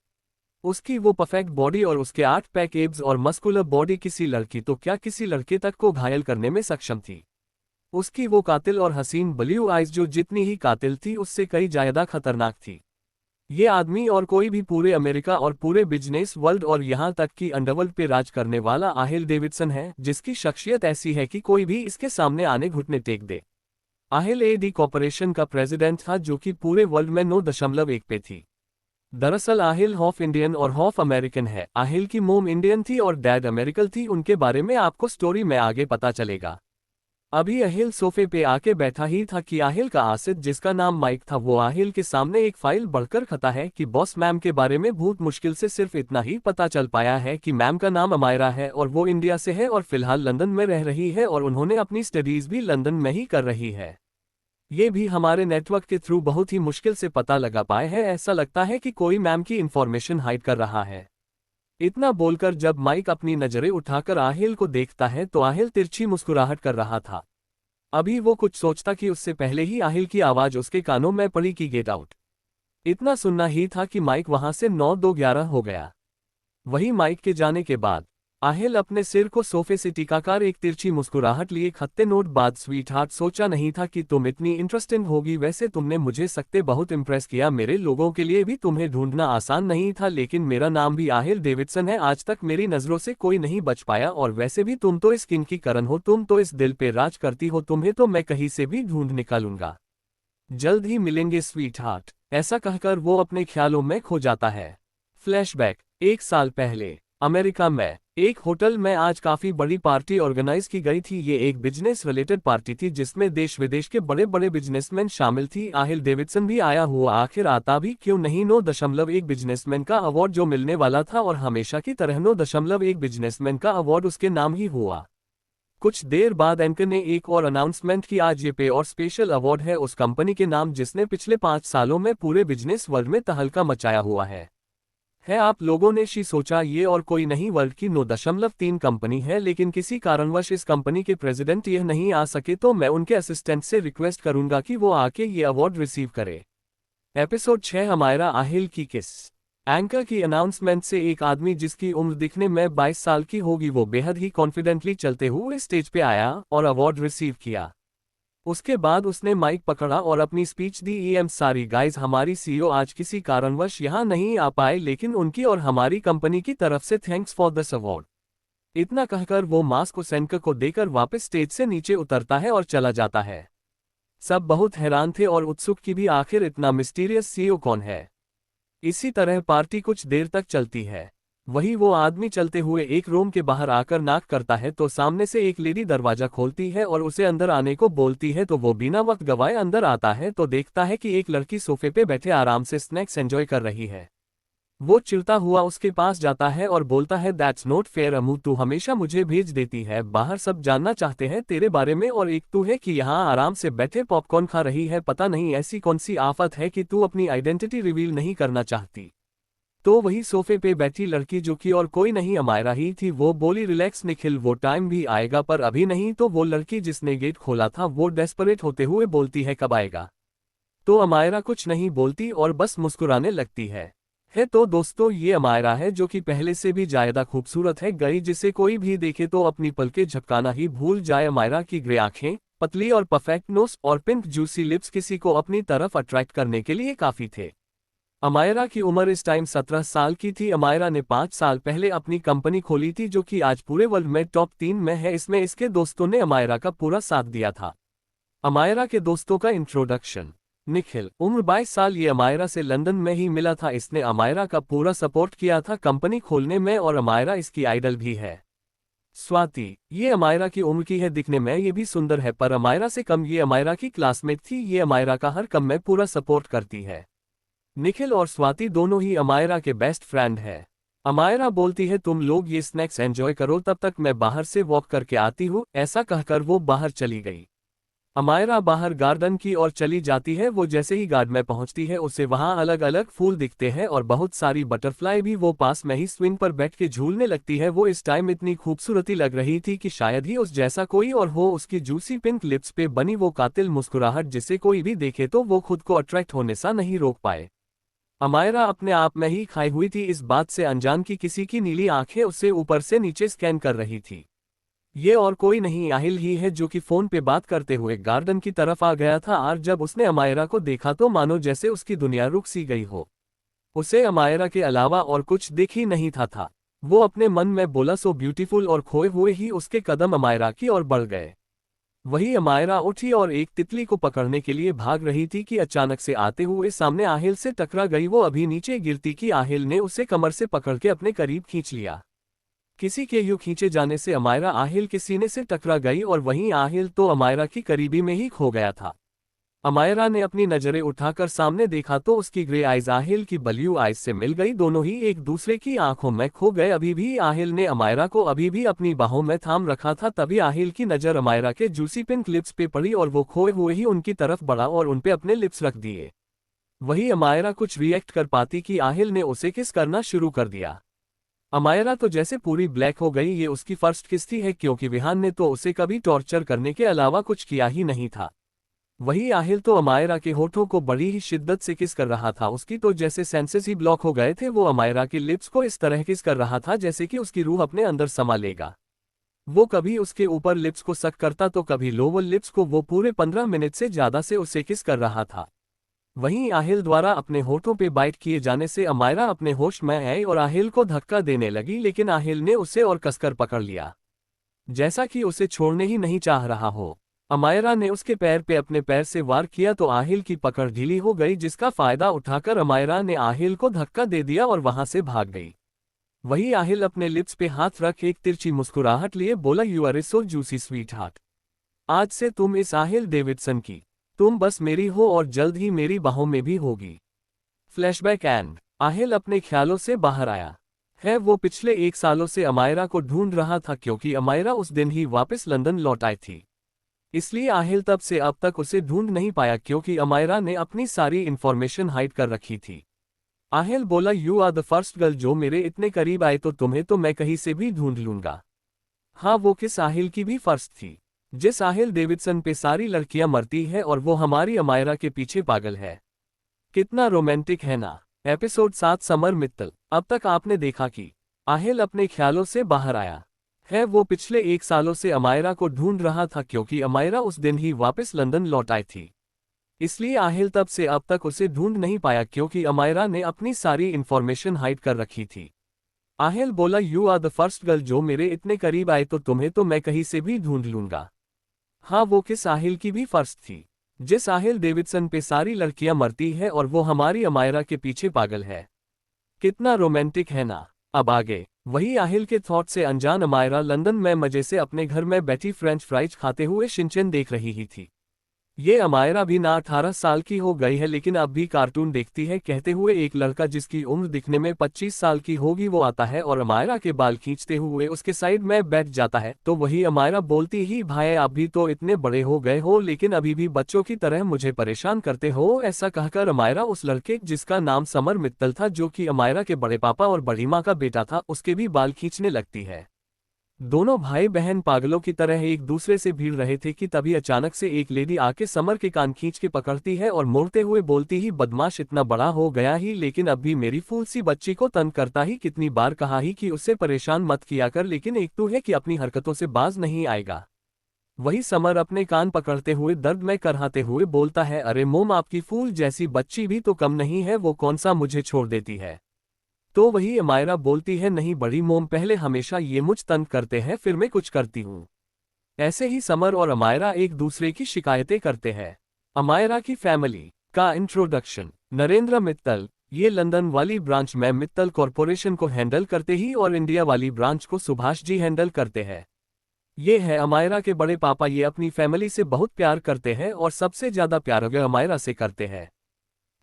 उसकी वो परफेक्ट बॉडी और उसके 8 पैक एब्स और मस्कुलर बॉडी किसी लड़की तो क्या किसी लड़के तक को घायल करने में सक्षम थी। उसकी वो कातिल और हसीन ब्लू आइज जो जितनी ही कातिल थी उससे कई ज्यादा खतरनाक थी। ये आदमी और कोई भी पूरे अमेरिका और पूरे बिजनेस वर्ल्ड और यहाँ तक कि अंडरवर्ल्ड पे राज करने वाला आहिल डेविडसन है, जिसकी शख्सियत ऐसी है कि कोई भी इसके सामने आने घुटने टेक दे। आहिल एडी कॉर्पोरेशन का प्रेसिडेंट था, जो कि पूरे वर्ल्ड में 9.1 पे थी। दरअसल आहिल हाफ इंडियन और हाफ अमेरिकन है। आहिल की मोम इंडियन थी और डैड अमेरिकन थी। उनके बारे में आपको स्टोरी में आगे पता चलेगा। अभी आहिल सोफे पे आके बैठा ही था कि आहिल का आसिद, जिसका नाम माइक था, वो आहिल के सामने एक फाइल बढ़कर खाता है कि बॉस मैम के बारे में बहुत मुश्किल से सिर्फ इतना ही पता चल पाया है कि मैम का नाम अमायरा है और वो इंडिया से है और फिलहाल लंदन में रह रही है और उन्होंने अपनी स्टडीज भी लंदन में ही कर रही है। ये भी हमारे नेटवर्क के थ्रू बहुत ही मुश्किल से पता लगा पाए हैं। ऐसा लगता है कि कोई मैम की इंफॉर्मेशन हाइड कर रहा है। इतना बोलकर जब माइक अपनी नजरें उठाकर आहिल को देखता है तो आहिल तिरछी मुस्कुराहट कर रहा था। अभी वो कुछ सोचता कि उससे पहले ही आहिल की आवाज उसके कानों में पड़ी कि गेट आउट। इतना सुनना ही था कि माइक वहां से 9-2-11 हो गया। वही माइक के जाने के बाद आहिल अपने सिर को सोफे से टिकाकर एक तिरछी मुस्कुराहट लिए खत्ते नोट बाद स्वीट हार्ट सोचा नहीं था कि तुम इतनी इंटरेस्टिंग होगी वैसे तुमने मुझे सकते बहुत इम्प्रेस किया मेरे लोगों के लिए भी तुम्हें ढूंढना आसान नहीं था लेकिन मेरा नाम भी आहिल डेविडसन है आज तक मेरी नज़रों से कोई नहीं बच पाया और वैसे भी तुम तो इस किंग की करण हो तुम तो इस दिल पे राज करती हो तुम्हें तो मैं कहीं से भी ढूंढ निकालूंगा। जल्द ही मिलेंगे स्वीट हार्ट, ऐसा कहकर वो अपने ख्यालों में खो जाता है। फ्लैशबैक 1 साल पहले अमेरिका में एक होटल में आज काफी बड़ी पार्टी ऑर्गेनाइज की गई थी। ये एक बिजनेस रिलेटेड पार्टी थी जिसमें देश विदेश के बड़े बड़े बिजनेसमैन शामिल थी। आहिल डेविडसन भी आया हुआ, आखिर आता भी क्यों नहीं। 9.1 बिजनेसमैन का अवार्ड जो मिलने वाला था और हमेशा की तरह 9.1 बिजनेसमैन का अवार्ड उसके नाम ही हुआ। कुछ देर बाद एंकर ने एक और अनाउंसमेंट की, आज ये पे और स्पेशल अवार्ड है उस कंपनी के नाम जिसने पिछले 5 सालों में पूरे बिजनेस वर्ल्ड में तहलका मचाया हुआ है। आप लोगों ने सोचा ये और कोई नहीं वर्ल्ड की 9.3 कंपनी है लेकिन किसी कारणवश इस कंपनी के प्रेसिडेंट यह नहीं आ सके तो मैं उनके असिस्टेंट से रिक्वेस्ट करूंगा कि वो आके ये अवार्ड रिसीव करे। एपिसोड 6 अमायरा आहिल की किस। एंकर की अनाउंसमेंट से एक आदमी जिसकी उम्र दिखने में 22 साल की होगी वो बेहद ही कॉन्फिडेंटली चलते हुए स्टेज पे आया और अवार्ड रिसीव किया। उसके बाद उसने माइक पकड़ा और अपनी स्पीच दी। एम सारी गाइज, हमारी सीईओ आज किसी कारणवश यहाँ नहीं आ पाए लेकिन उनकी और हमारी कंपनी की तरफ से थैंक्स फॉर दिस अवार्ड। इतना कहकर वो मास्क उस एंकर को देकर वापस स्टेज से नीचे उतरता है और चला जाता है। सब बहुत हैरान थे और उत्सुक कि भी आखिर इतना मिस्टीरियस सीईओ कौन है। इसी तरह पार्टी कुछ देर तक चलती है। वही वो आदमी चलते हुए एक रूम के बाहर आकर नॉक करता है तो सामने से एक लेडी दरवाजा खोलती है और उसे अंदर आने को बोलती है तो वो बिना वक्त गवाए अंदर आता है तो देखता है कि एक लड़की सोफे पे बैठे आराम से स्नैक्स एंजॉय कर रही है। वो चिढ़ता हुआ उसके पास जाता है और बोलता है दैट्स नॉट फेयर अमू, तू हमेशा मुझे भेज देती है, बाहर सब जानना चाहते हैं तेरे बारे में और एक तू है कि यहाँ आराम से बैठे पॉपकॉर्न खा रही है, पता नहीं ऐसी कौन सी आफत है कि तू अपनी आइडेंटिटी रिवील नहीं करना चाहती। तो वही सोफे पे बैठी लड़की जो कि और कोई नहीं अमायरा ही थी वो बोली रिलैक्स निखिल, वो टाइम भी आएगा पर अभी नहीं। तो वो लड़की जिसने गेट खोला था वो डेस्परेट होते हुए बोलती है कब आएगा। तो अमायरा कुछ नहीं बोलती और बस मुस्कुराने लगती है। तो दोस्तों ये अमायरा है जो कि पहले से भी ज्यादा खूबसूरत है गई, जिसे कोई भी देखे तो अपनी पलकें झपकाना ही भूल जाए। अमायरा की ग्रे आंखें, पतली और परफेक्ट नोज और पिंक जूसी लिप्स किसी को अपनी तरफ अट्रैक्ट करने के लिए काफी थे। अमायरा की उम्र इस टाइम 17 साल की थी। अमायरा ने 5 साल पहले अपनी कंपनी खोली थी जो कि आज पूरे वर्ल्ड में टॉप 3 में है। इसमें इसके दोस्तों ने अमायरा का पूरा साथ दिया था। अमायरा के दोस्तों का इंट्रोडक्शन। निखिल, उम्र 22 साल, ये अमायरा से लंदन में ही मिला था। इसने अमायरा का पूरा सपोर्ट किया था कंपनी खोलने में और अमायरा इसकी आइडल भी है। स्वाति, ये अमायरा की उम्र की है, दिखने में ये भी सुंदर है पर अमायरा से कम। ये अमायरा की क्लासमेट थी, ये अमायरा का हर काम में पूरा सपोर्ट करती है। निखिल और स्वाति दोनों ही अमायरा के बेस्ट फ्रेंड है। अमायरा बोलती है तुम लोग ये स्नैक्स एंजॉय करो, तब तक मैं बाहर से वॉक करके आती हूँ। ऐसा कहकर वो बाहर चली गई। अमायरा बाहर गार्डन की ओर चली जाती है। वो जैसे ही गार्डन में पहुंचती है उसे वहां अलग अलग फूल दिखते हैं और बहुत सारी बटरफ्लाई भी। वो पास में ही स्विंग पर बैठ के झूलने लगती है। वो इस टाइम इतनी खूबसूरती लग रही थी कि शायद ही उस जैसा कोई और हो। उसकी जूसी पिंक लिप्स पे बनी वो कातिल मुस्कुराहट जिसे कोई भी देखे तो वो खुद को अट्रैक्ट होने सा नहीं रोक पाए। अमायरा अपने आप में ही खाई हुई थी इस बात से अनजान की किसी की नीली आंखें उसे ऊपर से नीचे स्कैन कर रही थी। ये और कोई नहीं आहिल ही है जो कि फोन पे बात करते हुए गार्डन की तरफ आ गया था। और जब उसने अमायरा को देखा तो मानो जैसे उसकी दुनिया रुक सी गई हो। उसे अमायरा के अलावा और कुछ दिख ही नहीं था। वो अपने मन में बोला सो ब्यूटीफुल और खोए हुए ही उसके कदम अमायरा की ओर बढ़ गए। वही अमायरा उठी और एक तितली को पकड़ने के लिए भाग रही थी कि अचानक से आते हुए सामने आहिल से टकरा गई। वो अभी नीचे गिरती कि आहिल ने उसे कमर से पकड़ के अपने करीब खींच लिया। किसी के यूं खींचे जाने से अमायरा आहिल के सीने से टकरा गई और वहीं आहिल तो अमायरा की करीबी में ही खो गया था। अमायरा ने अपनी नजरें उठाकर सामने देखा तो उसकी ग्रे आइज आहिल की ब्लू आइज से मिल गई। दोनों ही एक दूसरे की आंखों में खो गए। अभी भी आहिल ने अमायरा को अभी भी अपनी बाहों में थाम रखा था। तभी आहिल की नजर अमायरा के जूसी पिंक लिप्स पे पड़ी और वो खोए हुए ही उनकी तरफ बढ़ा और उनपे अपने लिप्स रख दिए। वही अमायरा कुछ रिएक्ट कर पाती कि आहिल ने उसे किस करना शुरू कर दिया। अमायरा तो जैसे पूरी ब्लैक हो गई। ये उसकी फर्स्ट किस थी है क्योंकि विहान ने तो उसे कभी टॉर्चर करने के अलावा कुछ किया ही नहीं था। वही आहिल तो अमायरा के होठों को बड़ी ही शिद्दत से किस कर रहा था। उसकी तो जैसे सेंसेस ही ब्लॉक हो गए थे। वो अमायरा की लिप्स को इस तरह किस कर रहा था जैसे कि उसकी रूह अपने अंदर समा लेगा। वो कभी उसके ऊपर लिप्स को सक करता तो कभी लोअर लिप्स को। वो पूरे 15 मिनट से ज्यादा से उसे किस कर रहा था। वहीं आहिल द्वारा अपने होठों पे बाइट किए जाने से अमायरा अपने होश में आई और आहिल को धक्का देने लगी, लेकिन आहिल ने उसे और कसकर पकड़ लिया, जैसा कि उसे छोड़ने ही नहीं चाह रहा हो। अमायरा ने उसके पैर पे अपने पैर से वार किया तो आहिल की पकड़ ढीली हो गई, जिसका फायदा उठाकर अमायरा ने आहिल को धक्का दे दिया और वहां से भाग गई। वही आहिल अपने लिप्स पे हाथ रख एक तिरछी मुस्कुराहट लिए बोला, you are a so juicy sweetheart. आज से तुम इस आहिल डेविडसन की, तुम बस मेरी हो और जल्द ही मेरी बाहों में भी होगी। फ्लैशबैक एंड आहिल अपने ख्यालों से बाहर आया है। वो पिछले 1 सालों से अमायरा को ढूंढ रहा था, क्योंकि अमायरा उस दिन ही वापस लंदन लौट आई थी। इसलिए आहिल तब से अब तक उसे ढूंढ नहीं पाया, क्योंकि अमायरा ने अपनी सारी इंफॉर्मेशन हाइड कर रखी थी। आहिल बोला, you are the first girl जो मेरे इतने करीब आए, तो तुम्हें तो मैं कहीं से भी ढूंढ लूंगा। हाँ, वो किस आहिल की भी फर्स्ट थी, जिस आहिल डेविडसन पे सारी लड़कियां मरती है और वो हमारी अमायरा के पीछे पागल है। कितना रोमांटिक है ना। Episode 7 summer Mittal. अब तक आपने देखा कि आहिल अपने ख्यालों से बाहर आया है। वो पिछले 1 सालों से अमायरा को ढूंढ रहा था, क्योंकि अमायरा उस दिन ही वापस लंदन लौट आई थी। इसलिए आहिल तब से अब तक उसे ढूंढ नहीं पाया, क्योंकि अमायरा ने अपनी सारी इंफॉर्मेशन हाइड कर रखी थी। आहिल बोला, you are the first girl जो मेरे इतने करीब आए, तो तुम्हें तो मैं कहीं से भी ढूंढ लूंगा। हाँ, वो किस आहिल की भी फर्स्ट थी, जिस आहिल डेविडसन पे सारी लड़कियां मरती है और वो हमारी अमायरा के पीछे पागल है। कितना रोमांटिक है ना। अब आगे वही आहिल के थॉट से अनजान अमायरा लंदन में मजे से अपने घर में बैठी फ्रेंच फ्राइज खाते हुए शिनचैन देख रही ही थी। ये अमायरा भी ना 18 साल की हो गई है, लेकिन अब भी कार्टून देखती है। कहते हुए एक लड़का जिसकी उम्र दिखने में 25 साल की होगी वो आता है और अमायरा के बाल खींचते हुए उसके साइड में बैठ जाता है। तो वही अमायरा बोलती ही, भाई आप भी तो इतने बड़े हो गए हो, लेकिन अभी भी बच्चों की तरह मुझे परेशान करते हो। ऐसा कहकर अमायरा उस लड़के जिसका नाम समर मित्तल था, जो कि अमायरा के बड़े पापा और बड़ी माँ का बेटा था, उसके भी बाल खींचने लगती है। दोनों भाई बहन पागलों की तरह एक दूसरे से भिड़ रहे थे कि तभी अचानक से एक लेडी आके समर के कान खींच के पकड़ती है और मोड़ते हुए बोलती ही, बदमाश इतना बड़ा हो गया ही, लेकिन अब भी मेरी फूल सी बच्ची को तंग करता ही। कितनी बार कहा ही कि उससे परेशान मत किया कर, लेकिन एक तो है कि अपनी हरकतों से बाज नहीं आएगा। वही समर अपने कान पकड़ते हुए दर्द में कराहते हुए बोलता है, अरे मोम आपकी फूल जैसी बच्ची भी तो कम नहीं है, वो कौन सा मुझे छोड़ देती है। तो वही अमायरा बोलती है, नहीं बड़ी मोम, पहले हमेशा ये मुझ तंग करते हैं फिर मैं कुछ करती हूँ। ऐसे ही समर और अमायरा एक दूसरे की शिकायतें करते हैं। अमायरा की फैमिली का इंट्रोडक्शन। नरेंद्र मित्तल ये लंदन वाली ब्रांच में मित्तल कॉरपोरेशन को हैंडल करते ही और इंडिया वाली ब्रांच को सुभाष जी हैंडल करते हैं। ये है अमायरा के बड़े पापा। ये अपनी फैमिली से बहुत प्यार करते हैं और सबसे ज्यादा प्यार अमायरा से करते हैं।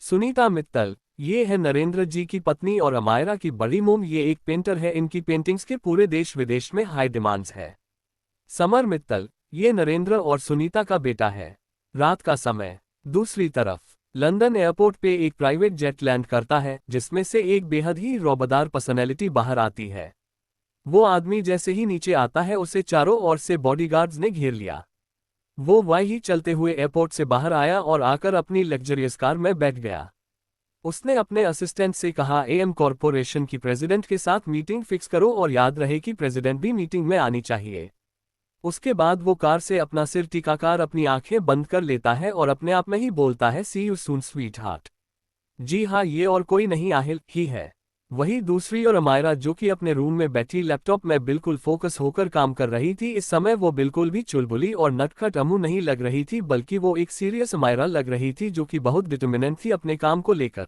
सुनीता मित्तल ये है नरेंद्र जी की पत्नी और अमायरा की बड़ी मोम। ये एक पेंटर है, इनकी पेंटिंग्स के पूरे देश विदेश में हाई डिमांड्स है। समर मित्तल ये नरेंद्र और सुनीता का बेटा है। रात का समय। दूसरी तरफ लंदन एयरपोर्ट पे एक प्राइवेट जेट लैंड करता है, जिसमें से एक बेहद ही रौबदार पर्सनैलिटी बाहर आती है। वो आदमी जैसे ही नीचे आता है उसे चारों ओर से बॉडीगार्ड्स ने घेर लिया। वो वही चलते हुए एयरपोर्ट से बाहर आया और आकर अपनी लग्जरियस कार में बैठ गया। उसने अपने असिस्टेंट से कहा, एएम कॉरपोरेशन की प्रेसिडेंट के साथ मीटिंग फिक्स करो और याद रहे कि प्रेसिडेंट भी मीटिंग में आनी चाहिए। उसके बाद वो कार से अपना सिर टिकाकर अपनी आंखें बंद कर लेता है और अपने आप में ही बोलता है, सी यू सून स्वीट हार्ट। जी हाँ, ये और कोई नहीं आहिल ही है। वही दूसरी और अमायरा जो कि अपने रूम में बैठी लैपटॉप में बिल्कुल फोकस होकर काम कर रही थी। इस समय वो बिल्कुल भी चुलबुली और नटखट अमू नहीं लग रही थी, बल्कि वो एक सीरियस अमायरा लग रही थी जो कि बहुत डिटर्मिनेंट थी अपने काम को लेकर।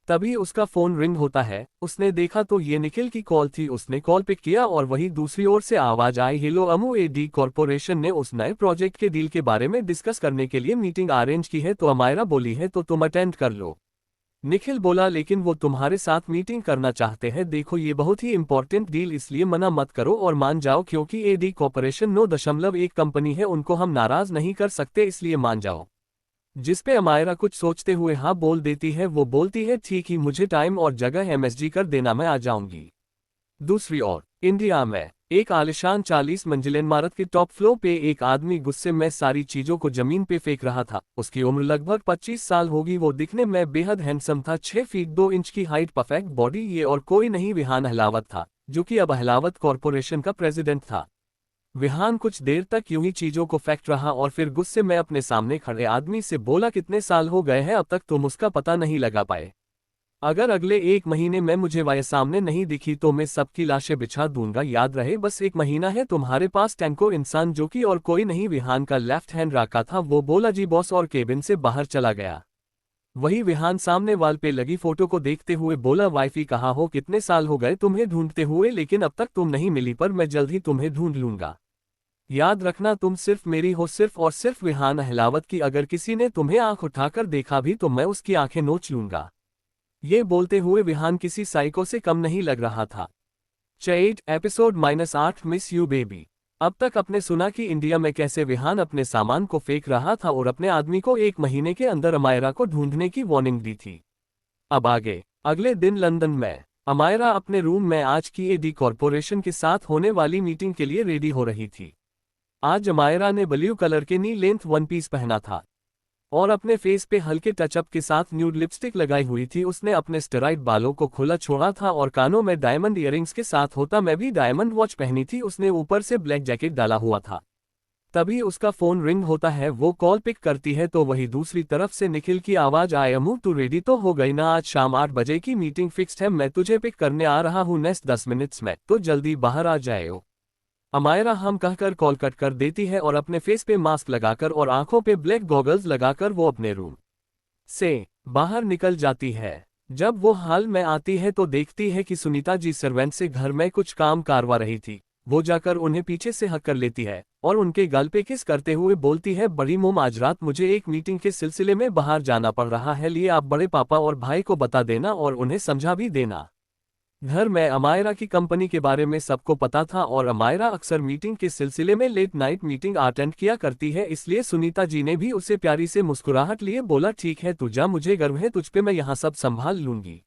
तभी उसका फोन रिंग होता है। उसने देखा तो ये निखिल की कॉल थी। उसने कॉल पिक किया और वही दूसरी ओर से आवाज आई, हेलो अमू, एडी कॉरपोरेशन ने उस नए प्रोजेक्ट के डील के बारे में डिस्कस करने के लिए मीटिंग अरेंज की है। तो अमायरा बोली है तो तुम अटेंड कर लो। निखिल बोला, लेकिन वो तुम्हारे साथ मीटिंग करना चाहते हैं। देखो ये बहुत ही इंपॉर्टेंट डील, इसलिए मना मत करो और मान जाओ, क्योंकि एडी कॉरपोरेशन 9.1 कंपनी है, उनको हम नाराज नहीं कर सकते, इसलिए मान जाओ। जिस पे अमायरा कुछ सोचते हुए हाँ बोल देती है। वो बोलती है, ठीक ही, मुझे टाइम और जगह एमएसजी कर देना, मैं आ जाऊंगी। दूसरी ओर इंडिया में एक आलिशान 40 मंजिल इमारत के टॉप फ्लोर पे एक आदमी गुस्से में सारी चीजों को जमीन पे फेंक रहा था। उसकी उम्र लगभग 25 साल होगी। वो दिखने में बेहद हैंडसम था। 6 फीट 2 इंच की हाइट, परफेक्ट बॉडी। ये और कोई नहीं, विहान अहलावत था, जो कि अब अहलावत कॉरपोरेशन का प्रेसिडेंट था। विहान कुछ देर तक यूं ही चीजों को फेंक रहा और फिर गुस्से में अपने सामने खड़े आदमी से बोला, कितने साल हो गए हैं अब तक तुम उसका पता नहीं लगा पाए? अगर अगले 1 महीने में मुझे वह सामने नहीं दिखी तो मैं सबकी लाशें बिछा दूंगा। याद रहे, बस 1 महीना है तुम्हारे पास। टैंको इंसान, जो कि और कोई नहीं विहान का लेफ्ट हैंड रखा था, वो बोला जी बॉस, और केबिन से बाहर चला गया। वही विहान सामने वाल पे लगी फोटो को देखते हुए बोला, वाइफी कहाँ हो? कितने साल हो गए तुम्हें ढूंढते हुए, लेकिन अब तक तुम नहीं मिली, पर मैं जल्द ही तुम्हें ढूंढ लूंगा। याद रखना, तुम सिर्फ मेरी हो, सिर्फ और सिर्फ। विहान अहलावत की, अगर किसी ने तुम्हें आंख उठाकर देखा भी तो मैं उसकी आंखें नोच लूंगा। ये बोलते हुए विहान किसी साइको से कम नहीं लग रहा था। Chat episode -8 miss you baby. अब तक आपने सुना कि इंडिया में कैसे विहान अपने सामान को फेंक रहा था और अपने आदमी को 1 महीने के अंदर अमायरा को ढूंढने की वार्निंग दी थी। अब आगे। अगले दिन लंदन में अमायरा अपने रूम में आज की एडी कॉरपोरेशन के साथ होने वाली मीटिंग के लिए रेडी हो रही थी। आज अमायरा ने ब्लू कलर के नी लेंथ वन पीस पहना था और अपने फेस पे हल्के टचअप के साथ न्यूड लिपस्टिक लगाई हुई थी। उसने अपने स्टेरॉइड बालों को खुला छोड़ा था और कानों में डायमंड इयररिंग्स के साथ होता में भी डायमंड वॉच पहनी थी। उसने ऊपर से ब्लैक जैकेट डाला हुआ था। तभी उसका फोन रिंग होता है। वो कॉल पिक करती है तो वही दूसरी तरफ से निखिल की आवाज, आई एम तू रेडी तो हो गई ना? आज शाम 8 बजे की मीटिंग फिक्स्ड है। मैं तुझे पिक करने आ रहा हूँ नेक्स्ट 10 मिनट्स में, तो जल्दी बाहर आ जाएओ। अमायरा हम कहकर कॉल कट कर देती है और अपने फेस पे मास्क लगाकर और आंखों पे ब्लैक गॉगल्स लगाकर वो अपने रूम से बाहर निकल जाती है। जब वो हॉल में आती है तो देखती है कि सुनीता जी सर्वेंट से घर में कुछ काम करवा रही थी। वो जाकर उन्हें पीछे से हक कर लेती है और उनके गाल पे किस करते हुए बोलती है, बड़ी मोम, आज रात मुझे एक मीटिंग के सिलसिले में बाहर जाना पड़ रहा है, लिए आप बड़े पापा और भाई को बता देना और उन्हें समझा भी देना। घर में अमायरा की कंपनी के बारे में सबको पता था और अमायरा अक्सर मीटिंग के सिलसिले में लेट नाइट मीटिंग अटेंड किया करती है, इसलिए सुनीता जी ने भी उसे प्यारी से मुस्कुराहट लिए बोला, ठीक है तू जा, मुझे गर्व है तुझ पे, मैं यहाँ सब संभाल लूंगी।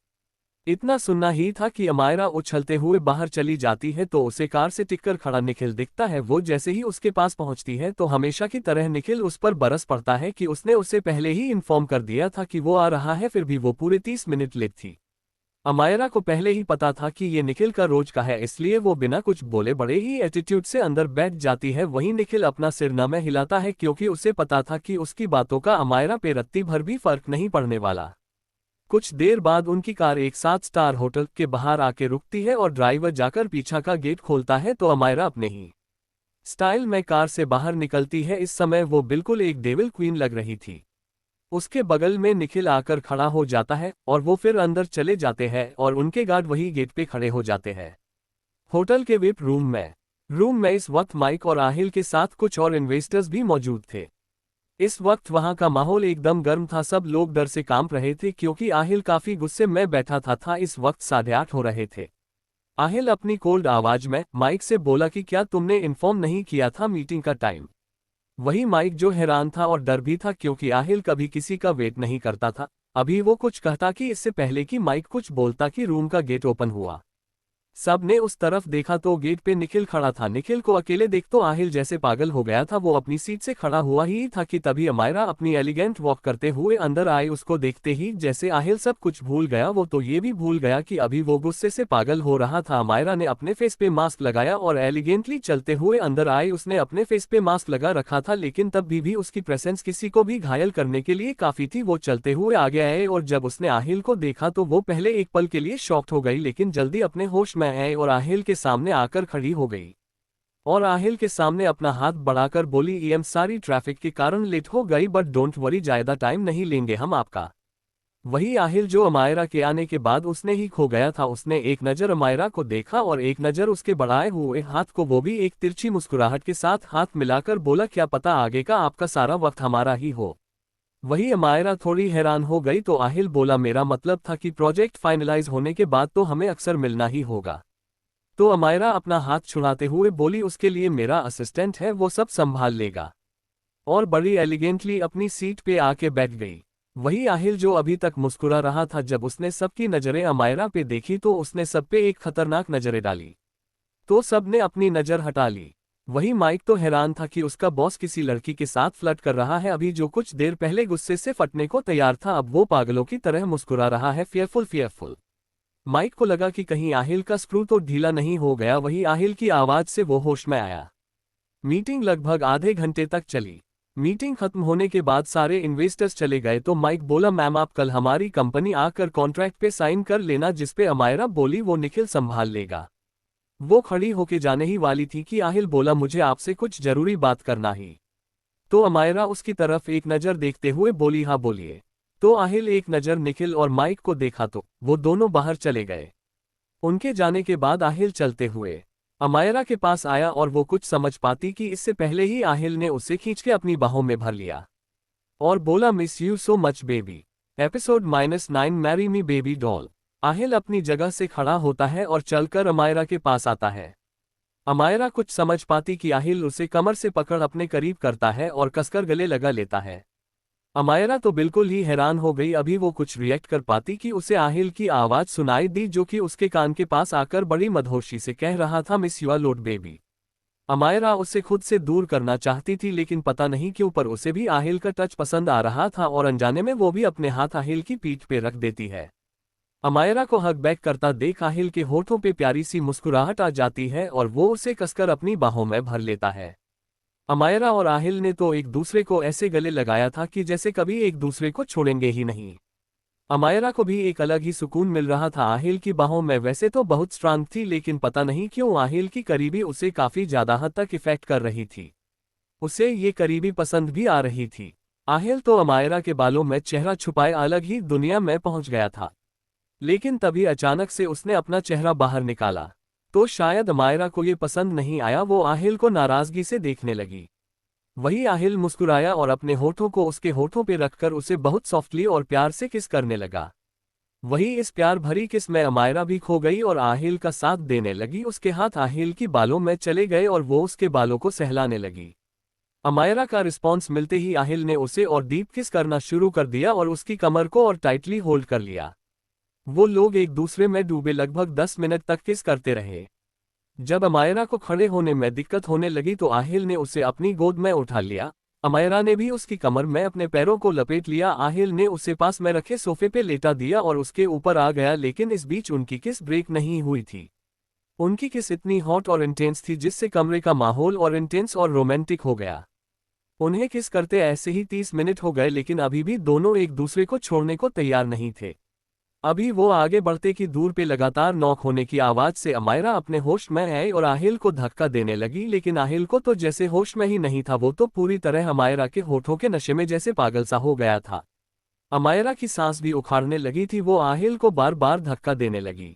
इतना सुनना ही था कि अमायरा उछलते हुए बाहर चली जाती है तो उसे कार से टिककर खड़ा निखिल दिखता है। वो जैसे ही उसके पास पहुंचती है तो हमेशा की तरह निखिल उस पर बरस पड़ता है कि उसने उसे पहले ही इन्फॉर्म कर दिया था कि वो आ रहा है, फिर भी वो पूरे 30 मिनट लेट थी। अमायरा को पहले ही पता था कि ये निखिल का रोज का है, इसलिए वो बिना कुछ बोले बड़े ही एटीट्यूड से अंदर बैठ जाती है। वहीं निखिल अपना सिर न में हिलाता है क्योंकि उसे पता था कि उसकी बातों का अमायरा पे रत्ती भर भी फर्क नहीं पड़ने वाला। कुछ देर बाद उनकी कार एक 7 स्टार होटल के बाहर आके रुकती है और ड्राइवर जाकर पीछा का गेट खोलता है तो अमायरा अपने ही स्टाइल में कार से बाहर निकलती है। इस समय वो बिल्कुल एक डेविल क्वीन लग रही थी। उसके बगल में निखिल आकर खड़ा हो जाता है और वो फिर अंदर चले जाते हैं और उनके गार्ड वही गेट पे खड़े हो जाते हैं। होटल के विप रूम में इस वक्त माइक और आहिल के साथ कुछ और इन्वेस्टर्स भी मौजूद थे। इस वक्त वहां का माहौल एकदम गर्म था। सब लोग डर से कांप रहे थे क्योंकि आहिल काफी गुस्से में बैठा था। इस वक्त 8:30 हो रहे थे। आहिल अपनी कोल्ड आवाज में माइक से बोला कि क्या तुमने इन्फॉर्म नहीं किया था मीटिंग का टाइम? वही माइक जो हैरान था और डर भी था क्योंकि आहिल कभी किसी का वेट नहीं करता था। अभी वो कुछ कहता कि इससे पहले कि माइक कुछ बोलता कि रूम का गेट ओपन हुआ। सब ने उस तरफ देखा तो गेट पे निखिल खड़ा था। निखिल को अकेले देख तो आहिल जैसे पागल हो गया था। वो अपनी सीट से खड़ा हुआ ही था कि तभी अमायरा अपनी एलिगेंट वॉक करते हुए अंदर आई। उसको देखते ही जैसे आहिल सब कुछ भूल गया, वो तो ये भी भूल गया कि अभी वो गुस्से से पागल हो रहा था। अमायरा ने अपने फेस पे मास्क लगाया और एलिगेंटली चलते हुए अंदर आई। उसने अपने फेस पे मास्क लगा रखा था लेकिन तब भी उसकी प्रेजेंस किसी को भी घायल करने के लिए काफी थी। वो चलते हुए आगे आए और जब उसने आहिल को देखा तो वो पहले एक पल के लिए शॉक्ड हो गई, लेकिन जल्दी अपने होश में आए और आहिल के सामने आकर खड़ी हो गई और आहिल के सामने अपना हाथ बढ़ाकर बोली, ईएम सारी ट्रैफिक के कारण लेट हो गई, बट डोंट वरी, ज्यादा टाइम नहीं लेंगे हम आपका। वही आहिल जो अमायरा के आने के बाद उसने ही खो गया था। उसने एक नजर अमायरा को देखा और एक नजर उसके बढ़ाए हुए हाथ को, वो भी एक तिरछी मुस्कुराहट के साथ हाथ मिलाकर बोला, क्या पता आगे का आपका सारा वक्त हमारा ही हो। वही अमायरा थोड़ी हैरान हो गई तो आहिल बोला, मेरा मतलब था कि प्रोजेक्ट फाइनलाइज होने के बाद तो हमें अक्सर मिलना ही होगा। तो अमायरा अपना हाथ छुड़ाते हुए बोली, उसके लिए मेरा असिस्टेंट है, वो सब संभाल लेगा। और बड़ी एलिगेंटली अपनी सीट पे आके बैठ गई। वही आहिल जो अभी तक मुस्कुरा रहा था, जब उसने सबकी नजरें अमायरा पे देखी तो उसने सब पे एक खतरनाक नजरें डाली। तो सब ने अपनी नजर हटा ली। वही माइक तो हैरान था कि उसका बॉस किसी लड़की के साथ फ्लर्ट कर रहा है। अभी जो कुछ देर पहले गुस्से से फटने को तैयार था, अब वो पागलों की तरह मुस्कुरा रहा है, फेयरफुल। माइक को लगा कि कहीं आहिल का स्क्रू तो ढीला नहीं हो गया। वही आहिल की आवाज से वो होश में आया। मीटिंग लगभग आधे घंटे तक चली। मीटिंग खत्म होने के बाद सारे इन्वेस्टर्स चले गए तो माइक बोला, मैम आप कल हमारी कंपनी आकर कॉन्ट्रैक्ट पे साइन कर लेना। जिसपे अमायरा बोली, वो निखिल संभाल लेगा। वो खड़ी होके जाने ही वाली थी कि आहिल बोला, मुझे आपसे कुछ जरूरी बात करना ही। तो अमायरा उसकी तरफ एक नज़र देखते हुए बोली, हाँ बोलिए। तो आहिल एक नज़र निखिल और माइक को देखा तो वो दोनों बाहर चले गए। उनके जाने के बाद आहिल चलते हुए अमायरा के पास आया और वो कुछ समझ पाती कि इससे पहले ही आहिल ने उसे खींच के अपनी बाहों में भर लिया और बोला, miss you so much baby. Episode -9 marry me baby doll. Aahil अपनी जगह से खड़ा होता है और चलकर अमायरा के पास आता है। अमायरा कुछ समझ पाती कि आहिल उसे कमर से पकड़ अपने करीब करता है और कसकर गले लगा लेता है। अमायरा तो बिल्कुल ही हैरान हो गई। अभी वो कुछ रिएक्ट कर पाती कि उसे आहिल की आवाज सुनाई दी, जो कि उसके कान के पास आकर बड़ी मदहोशी से कह रहा था, miss you a lot baby. Amaira उसे खुद से दूर करना चाहती थी, लेकिन पता नहीं क्यों पर उसे भी आहिल का टच पसंद आ रहा था और अनजाने में वो भी अपने हाथ आहिल की पीठ पे रख देती है। अमायरा को हग बैक करता देख आहिल के होठों पे प्यारी सी मुस्कुराहट आ जाती है और वो उसे कसकर अपनी बाहों में भर लेता है। अमायरा और आहिल ने तो एक दूसरे को ऐसे गले लगाया था कि जैसे कभी एक दूसरे को छोड़ेंगे ही नहीं। अमायरा को भी एक अलग ही सुकून मिल रहा था आहिल की बाहों में। वैसे तो बहुत स्ट्रांग थी, लेकिन पता नहीं क्यों आहिल की करीबी उसे काफी ज्यादा हद तक इफेक्ट कर रही थी। उसे ये करीबी पसंद भी आ रही थी। आहिल तो अमायरा के बालों में चेहरा छुपाए अलग ही दुनिया में पहुंच गया था, लेकिन तभी अचानक से उसने अपना चेहरा बाहर निकाला तो शायद अमायरा को ये पसंद नहीं आया। वो आहिल को नाराजगी से देखने लगी। वही आहिल मुस्कुराया और अपने होठों को उसके होठों पे रखकर उसे बहुत सॉफ्टली और प्यार से किस करने लगा। वही इस प्यार भरी किस में अमायरा भी खो गई और आहिल का साथ देने लगी। उसके हाथ आहिल की बालों में चले गए और वो उसके बालों को सहलाने लगी। अमायरा का रिस्पॉन्स मिलते ही आहिल ने उसे और डीप किस करना शुरू कर दिया और उसकी कमर को और टाइटली होल्ड कर लिया। वो लोग एक दूसरे में डूबे लगभग 10 मिनट तक किस करते रहे। जब अमायरा को खड़े होने में दिक्कत होने लगी तो आहिल ने उसे अपनी गोद में उठा लिया। अमायरा ने भी उसकी कमर में अपने पैरों को लपेट लिया। आहिल ने उसे पास में रखे सोफे पे लेटा दिया और उसके ऊपर आ गया, लेकिन इस बीच उनकी किस ब्रेक नहीं हुई थी। उनकी किस इतनी हॉट और इंटेंस थी जिससे कमरे का माहौल और इंटेंस और रोमांटिक हो गया। उन्हें किस करते ऐसे ही 30 मिनट हो गए, लेकिन अभी भी दोनों एक दूसरे को छोड़ने को तैयार नहीं थे। अभी वो आगे बढ़ते कि दूर पे लगातार नॉक होने की आवाज से अमायरा अपने होश में आई और आहिल को धक्का देने लगी, लेकिन आहिल को तो जैसे होश में ही नहीं था। वो तो पूरी तरह अमायरा के होठों के नशे में जैसे पागल सा हो गया था। अमायरा की सांस भी उखाड़ने लगी थी। वो आहिल को बार बार धक्का देने लगी।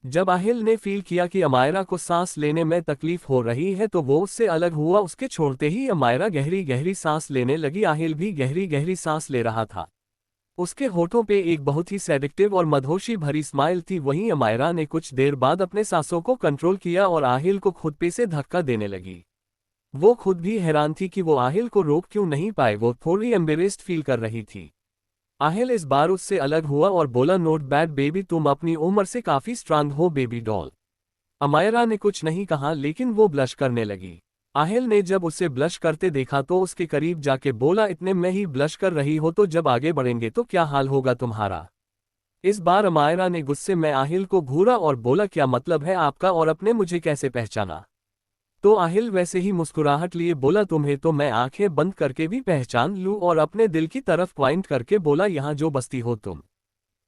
जब आहिल ने फील किया कि अमायरा को सांस लेने में तकलीफ हो रही है तो वो उससे अलग हुआ। उसके छोड़ते ही अमायरा गहरी गहरी सांस लेने लगी। आहिल भी गहरी गहरी सांस ले रहा था। उसके होठों पे एक बहुत ही सेडिक्टिव और मदहोशी भरी स्माइल थी। वहीं अमायरा ने कुछ देर बाद अपने सांसों को कंट्रोल किया और आहिल को खुद पे से धक्का देने लगी। वो खुद भी हैरान थी कि वो आहिल को रोक क्यों नहीं पाए। वो थोड़ी एम्बेरेस्ड फील कर रही थी। आहिल इस बार उससे अलग हुआ और बोला, नोट बैड बेबी, तुम अपनी उम्र से काफी स्ट्रांग हो बेबी डॉल। अमायरा ने कुछ नहीं कहा, लेकिन वो ब्लश करने लगी। आहिल ने जब उसे ब्लश करते देखा तो उसके करीब जाके बोला, इतने में ही ब्लश कर रही हो तो जब आगे बढ़ेंगे तो क्या हाल होगा तुम्हारा। इस बार अमायरा ने गुस्से में आहिल को घूरा और बोला, क्या मतलब है आपका और अपने मुझे कैसे पहचाना। तो आहिल वैसे ही मुस्कुराहट लिए बोला, तुम्हें तो मैं आंखें बंद करके भी पहचान लूं, और अपने दिल की तरफ पॉइंट करके बोला, यहाँ जो बसती हो तुम।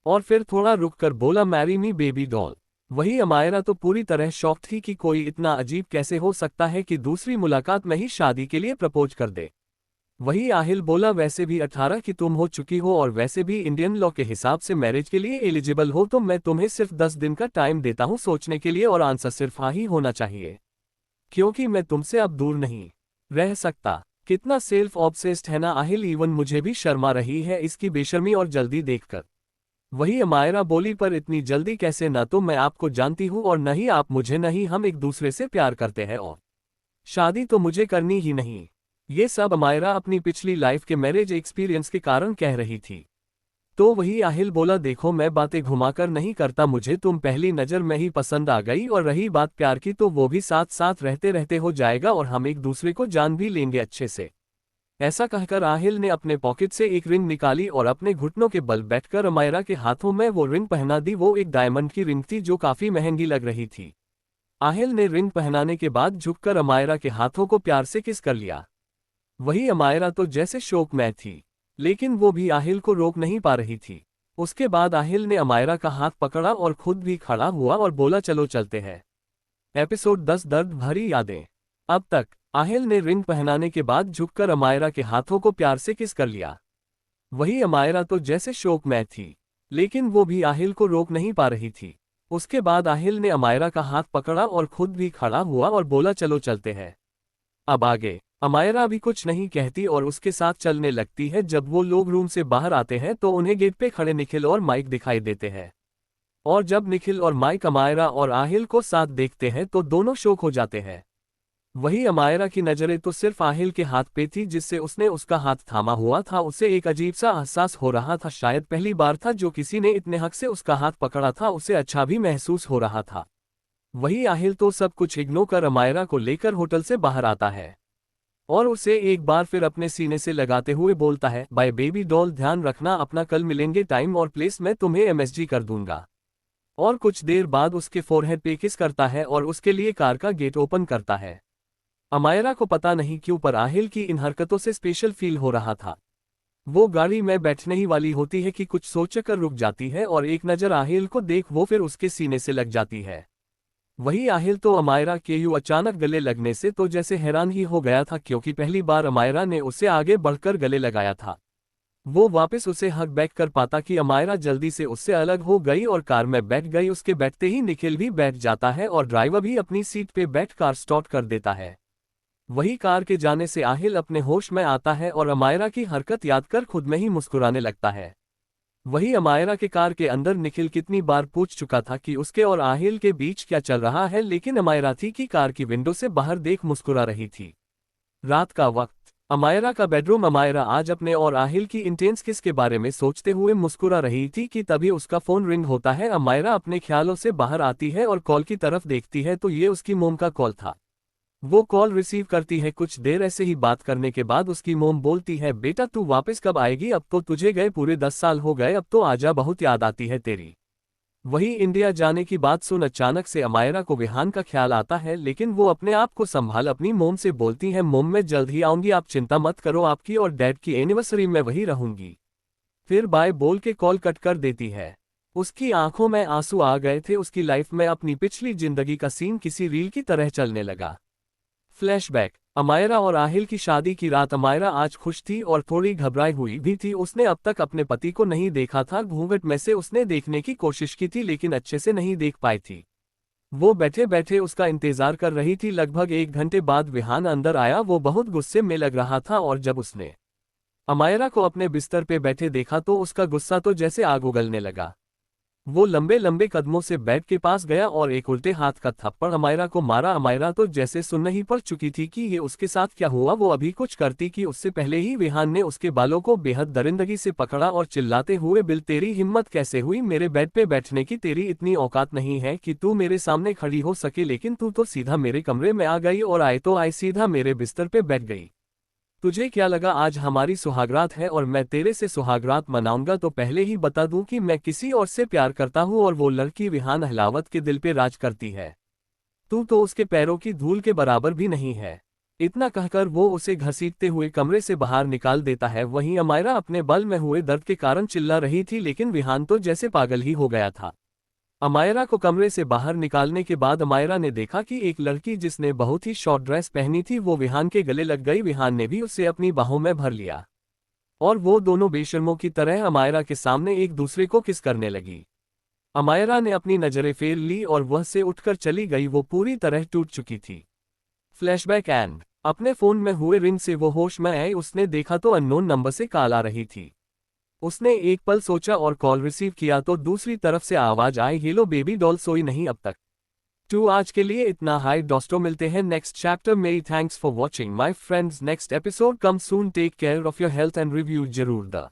और फिर थोड़ा रुक कर बोला, मैरी मी बेबी डॉल। वही अमायरा तो पूरी तरह शॉक थी कि कोई इतना अजीब कैसे हो सकता है कि दूसरी मुलाकात में ही शादी के लिए प्रपोज कर दे। वही आहिल बोला, वैसे भी 18 की तुम हो चुकी हो और वैसे भी इंडियन लॉ के हिसाब से मैरिज के लिए एलिजिबल हो, तो मैं तुम्हें सिर्फ 10 दिन का टाइम देता हूं सोचने के लिए, और आंसर सिर्फ हाँ ही होना चाहिए, क्योंकि मैं तुमसे अब दूर नहीं रह सकता। कितना सेल्फ ऑब्सेस्ड है ना आहिल, इवन मुझे भी शर्मा रही है इसकी बेशर्मी और जल्दी देखकर। वही अमायरा बोली, पर इतनी जल्दी कैसे, ना तो मैं आपको जानती हूँ और न ही आप मुझे, नहीं हम एक दूसरे से प्यार करते हैं और शादी तो मुझे करनी ही नहीं। ये सब अमायरा अपनी पिछली लाइफ के मैरिज एक्सपीरियंस के कारण कह रही थी। तो वही आहिल बोला, देखो मैं बातें घुमाकर नहीं करता, मुझे तुम पहली नज़र में ही पसंद आ गई, और रही बात प्यार की तो वो भी साथ साथ रहते रहते हो जाएगा और हम एक दूसरे को जान भी लेंगे अच्छे से। ऐसा कहकर आहिल ने अपने पॉकेट से एक रिंग निकाली और अपने घुटनों के बल बैठकर अमायरा के हाथों में वो रिंग पहना दी। वो एक डायमंड की रिंग थी जो काफी महंगी लग रही थी। आहिल ने रिंग पहनाने के बाद झुककर अमायरा के हाथों को प्यार से किस कर लिया। वही अमायरा तो जैसे शोक में थी, लेकिन वो भी आहिल को रोक नहीं पा रही थी। उसके बाद आहिल ने अमायरा का हाथ पकड़ा और खुद भी खड़ा हुआ और बोला, चलो चलते हैं। एपिसोड 10 दर्द भरी यादें। अब तक आहिल ने रिंग पहनाने के बाद झुककर अमायरा के हाथों को प्यार से किस कर लिया। वही अमायरा तो जैसे शोक में थी, लेकिन वो भी आहिल को रोक नहीं पा रही थी। उसके बाद आहिल ने अमायरा का हाथ पकड़ा और खुद भी खड़ा हुआ और बोला, चलो चलते हैं। अब आगे अमायरा भी कुछ नहीं कहती और उसके साथ चलने लगती है। जब वो लोग रूम से बाहर आते हैं तो उन्हें गेट पे खड़े निखिल और माइक दिखाई देते हैं, और जब निखिल और माइक अमायरा और आहिल को साथ देखते हैं तो दोनों शॉक हो जाते हैं। वही अमायरा की नजरें तो सिर्फ आहिल के हाथ पे थी जिससे उसने उसका हाथ थामा हुआ था। उसे एक अजीब सा एहसास हो रहा था, शायद पहली बार था जो किसी ने इतने हक से उसका हाथ पकड़ा था। उसे अच्छा भी महसूस हो रहा था। वही आहिल तो सब कुछ इग्नोर कर अमायरा को लेकर होटल से बाहर आता है और उसे एक बार फिर अपने सीने से लगाते हुए बोलता है, बाय बेबी डॉल, ध्यान रखना अपना, कल मिलेंगे, टाइम और प्लेस मैं तुम्हें एमएसजी कर दूंगा। और कुछ देर बाद उसके फोरहेड पे किस करता है और उसके लिए कार का गेट ओपन करता है। अमायरा को पता नहीं क्यों पर आहिल की इन हरकतों से स्पेशल फील हो रहा था। वो गाड़ी में बैठने ही वाली होती है कि कुछ सोचकर रुक जाती है और एक नज़र आहिल को देख वो फिर उसके सीने से लग जाती है। वही आहिल तो अमायरा के यूं अचानक गले लगने से तो जैसे हैरान ही हो गया था, क्योंकि पहली बार अमायरा ने उसे आगे बढ़कर गले लगाया था। वो वापस उसे हक बैक कर पाता कि अमायरा जल्दी से उससे अलग हो गई और कार में बैठ गई। उसके बैठते ही निखिल भी बैठ जाता है और ड्राइवर भी अपनी सीट पे बैठ कार स्टार्ट कर देता है। वही कार के जाने से आहिल अपने होश में आता है और अमायरा की हरकत याद कर खुद में ही मुस्कुराने लगता है। वही अमायरा के कार के अंदर निखिल कितनी बार पूछ चुका था कि उसके और आहिल के बीच क्या चल रहा है, लेकिन अमायरा थी कि कार की विंडो से बाहर देख मुस्कुरा रही थी। रात का वक्त, अमायरा का बेडरूम। अमायरा आज अपने और आहिल की इंटेंस किस के बारे में सोचते हुए मुस्कुरा रही थी कि तभी उसका फोन रिंग होता है। अमायरा अपने ख्यालों से बाहर आती है और कॉल की तरफ देखती है तो ये उसकी मोम का कॉल था। वो कॉल रिसीव करती है। कुछ देर ऐसे ही बात करने के बाद उसकी मोम बोलती है, बेटा तू वापस कब आएगी, अब तो तुझे गए पूरे 10 साल हो गए, अब तो आजा, बहुत याद आती है तेरी। वही इंडिया जाने की बात सुन अचानक से अमायरा को विहान का ख्याल आता है, लेकिन वो अपने आप को संभाल अपनी मोम से बोलती है, मोम मैं जल्द ही आऊंगी, आप चिंता मत करो, आपकी और डैड की एनिवर्सरी में वही रहूंगी। फिर बाय बोल के कॉल कट कर देती है। उसकी आंखों में आंसू आ गए थे। उसकी लाइफ में अपनी पिछली जिंदगी का सीन किसी रील की तरह चलने लगा। फ्लैशबैक, अमायरा और आहिल की शादी की रात। अमायरा आज खुश थी और थोड़ी घबराई हुई भी थी। उसने अब तक अपने पति को नहीं देखा था। घूंघट में से उसने देखने की कोशिश की थी लेकिन अच्छे से नहीं देख पाई थी। वो बैठे बैठे उसका इंतजार कर रही थी। लगभग 1 घंटे बाद विहान अंदर आया। वो बहुत गुस्से में लग रहा था और जब उसने अमायरा को अपने बिस्तर पे बैठे देखा तो उसका गुस्सा तो जैसे आग उगलने लगा। वो लंबे लंबे कदमों से बेड के पास गया और एक उल्टे हाथ का थप्पड़ अमायरा को मारा। अमायरा तो जैसे सुन नहीं पड़ चुकी थी कि ये उसके साथ क्या हुआ। वो अभी कुछ करती कि उससे पहले ही विहान ने उसके बालों को बेहद दरिंदगी से पकड़ा और चिल्लाते हुए, बिल तेरी हिम्मत कैसे हुई मेरे बेड पे बैठने की, तेरी इतनी औकात नहीं है कि तू मेरे सामने खड़ी हो सके, लेकिन तू तो सीधा मेरे कमरे में आ गई और आए तो आए सीधा मेरे बिस्तर पे बैठ गई। तुझे क्या लगा आज हमारी सुहागरात है और मैं तेरे से सुहागरात मनाऊंगा। तो पहले ही बता दूं कि मैं किसी और से प्यार करता हूं और वो लड़की विहान अहलावत के दिल पे राज करती है। तू तो उसके पैरों की धूल के बराबर भी नहीं है। इतना कहकर वो उसे घसीटते हुए कमरे से बाहर निकाल देता है। वहीं अमायरा अपने बल में हुए दर्द के कारण चिल्ला रही थी, लेकिन विहान तो जैसे पागल ही हो गया था। अमायरा को कमरे से बाहर निकालने के बाद अमायरा ने देखा कि एक लड़की जिसने बहुत ही शॉर्ट ड्रेस पहनी थी वो विहान के गले लग गई। विहान ने भी उसे अपनी बाहों में भर लिया और वो दोनों बेशर्मों की तरह अमायरा के सामने एक दूसरे को किस करने लगी। अमायरा ने अपनी नजरें फेर ली और वह से उठकर चली गई। वो पूरी तरह टूट चुकी थी। फ्लैशबैक एंड, अपने फोन में हुए रिंग से वो होश में आई। उसने देखा तो अननोन नंबर से कॉल आ रही थी। उसने एक पल सोचा और कॉल रिसीव किया तो दूसरी तरफ से आवाज आई, हेलो बेबी डॉल, सोई नहीं अब तक? आज के लिए इतना। हाई दोस्तों, मिलते हैं नेक्स्ट चैप्टर में। Thanks for watching my friends. Next episode come soon. Take care of your health and review जरूर द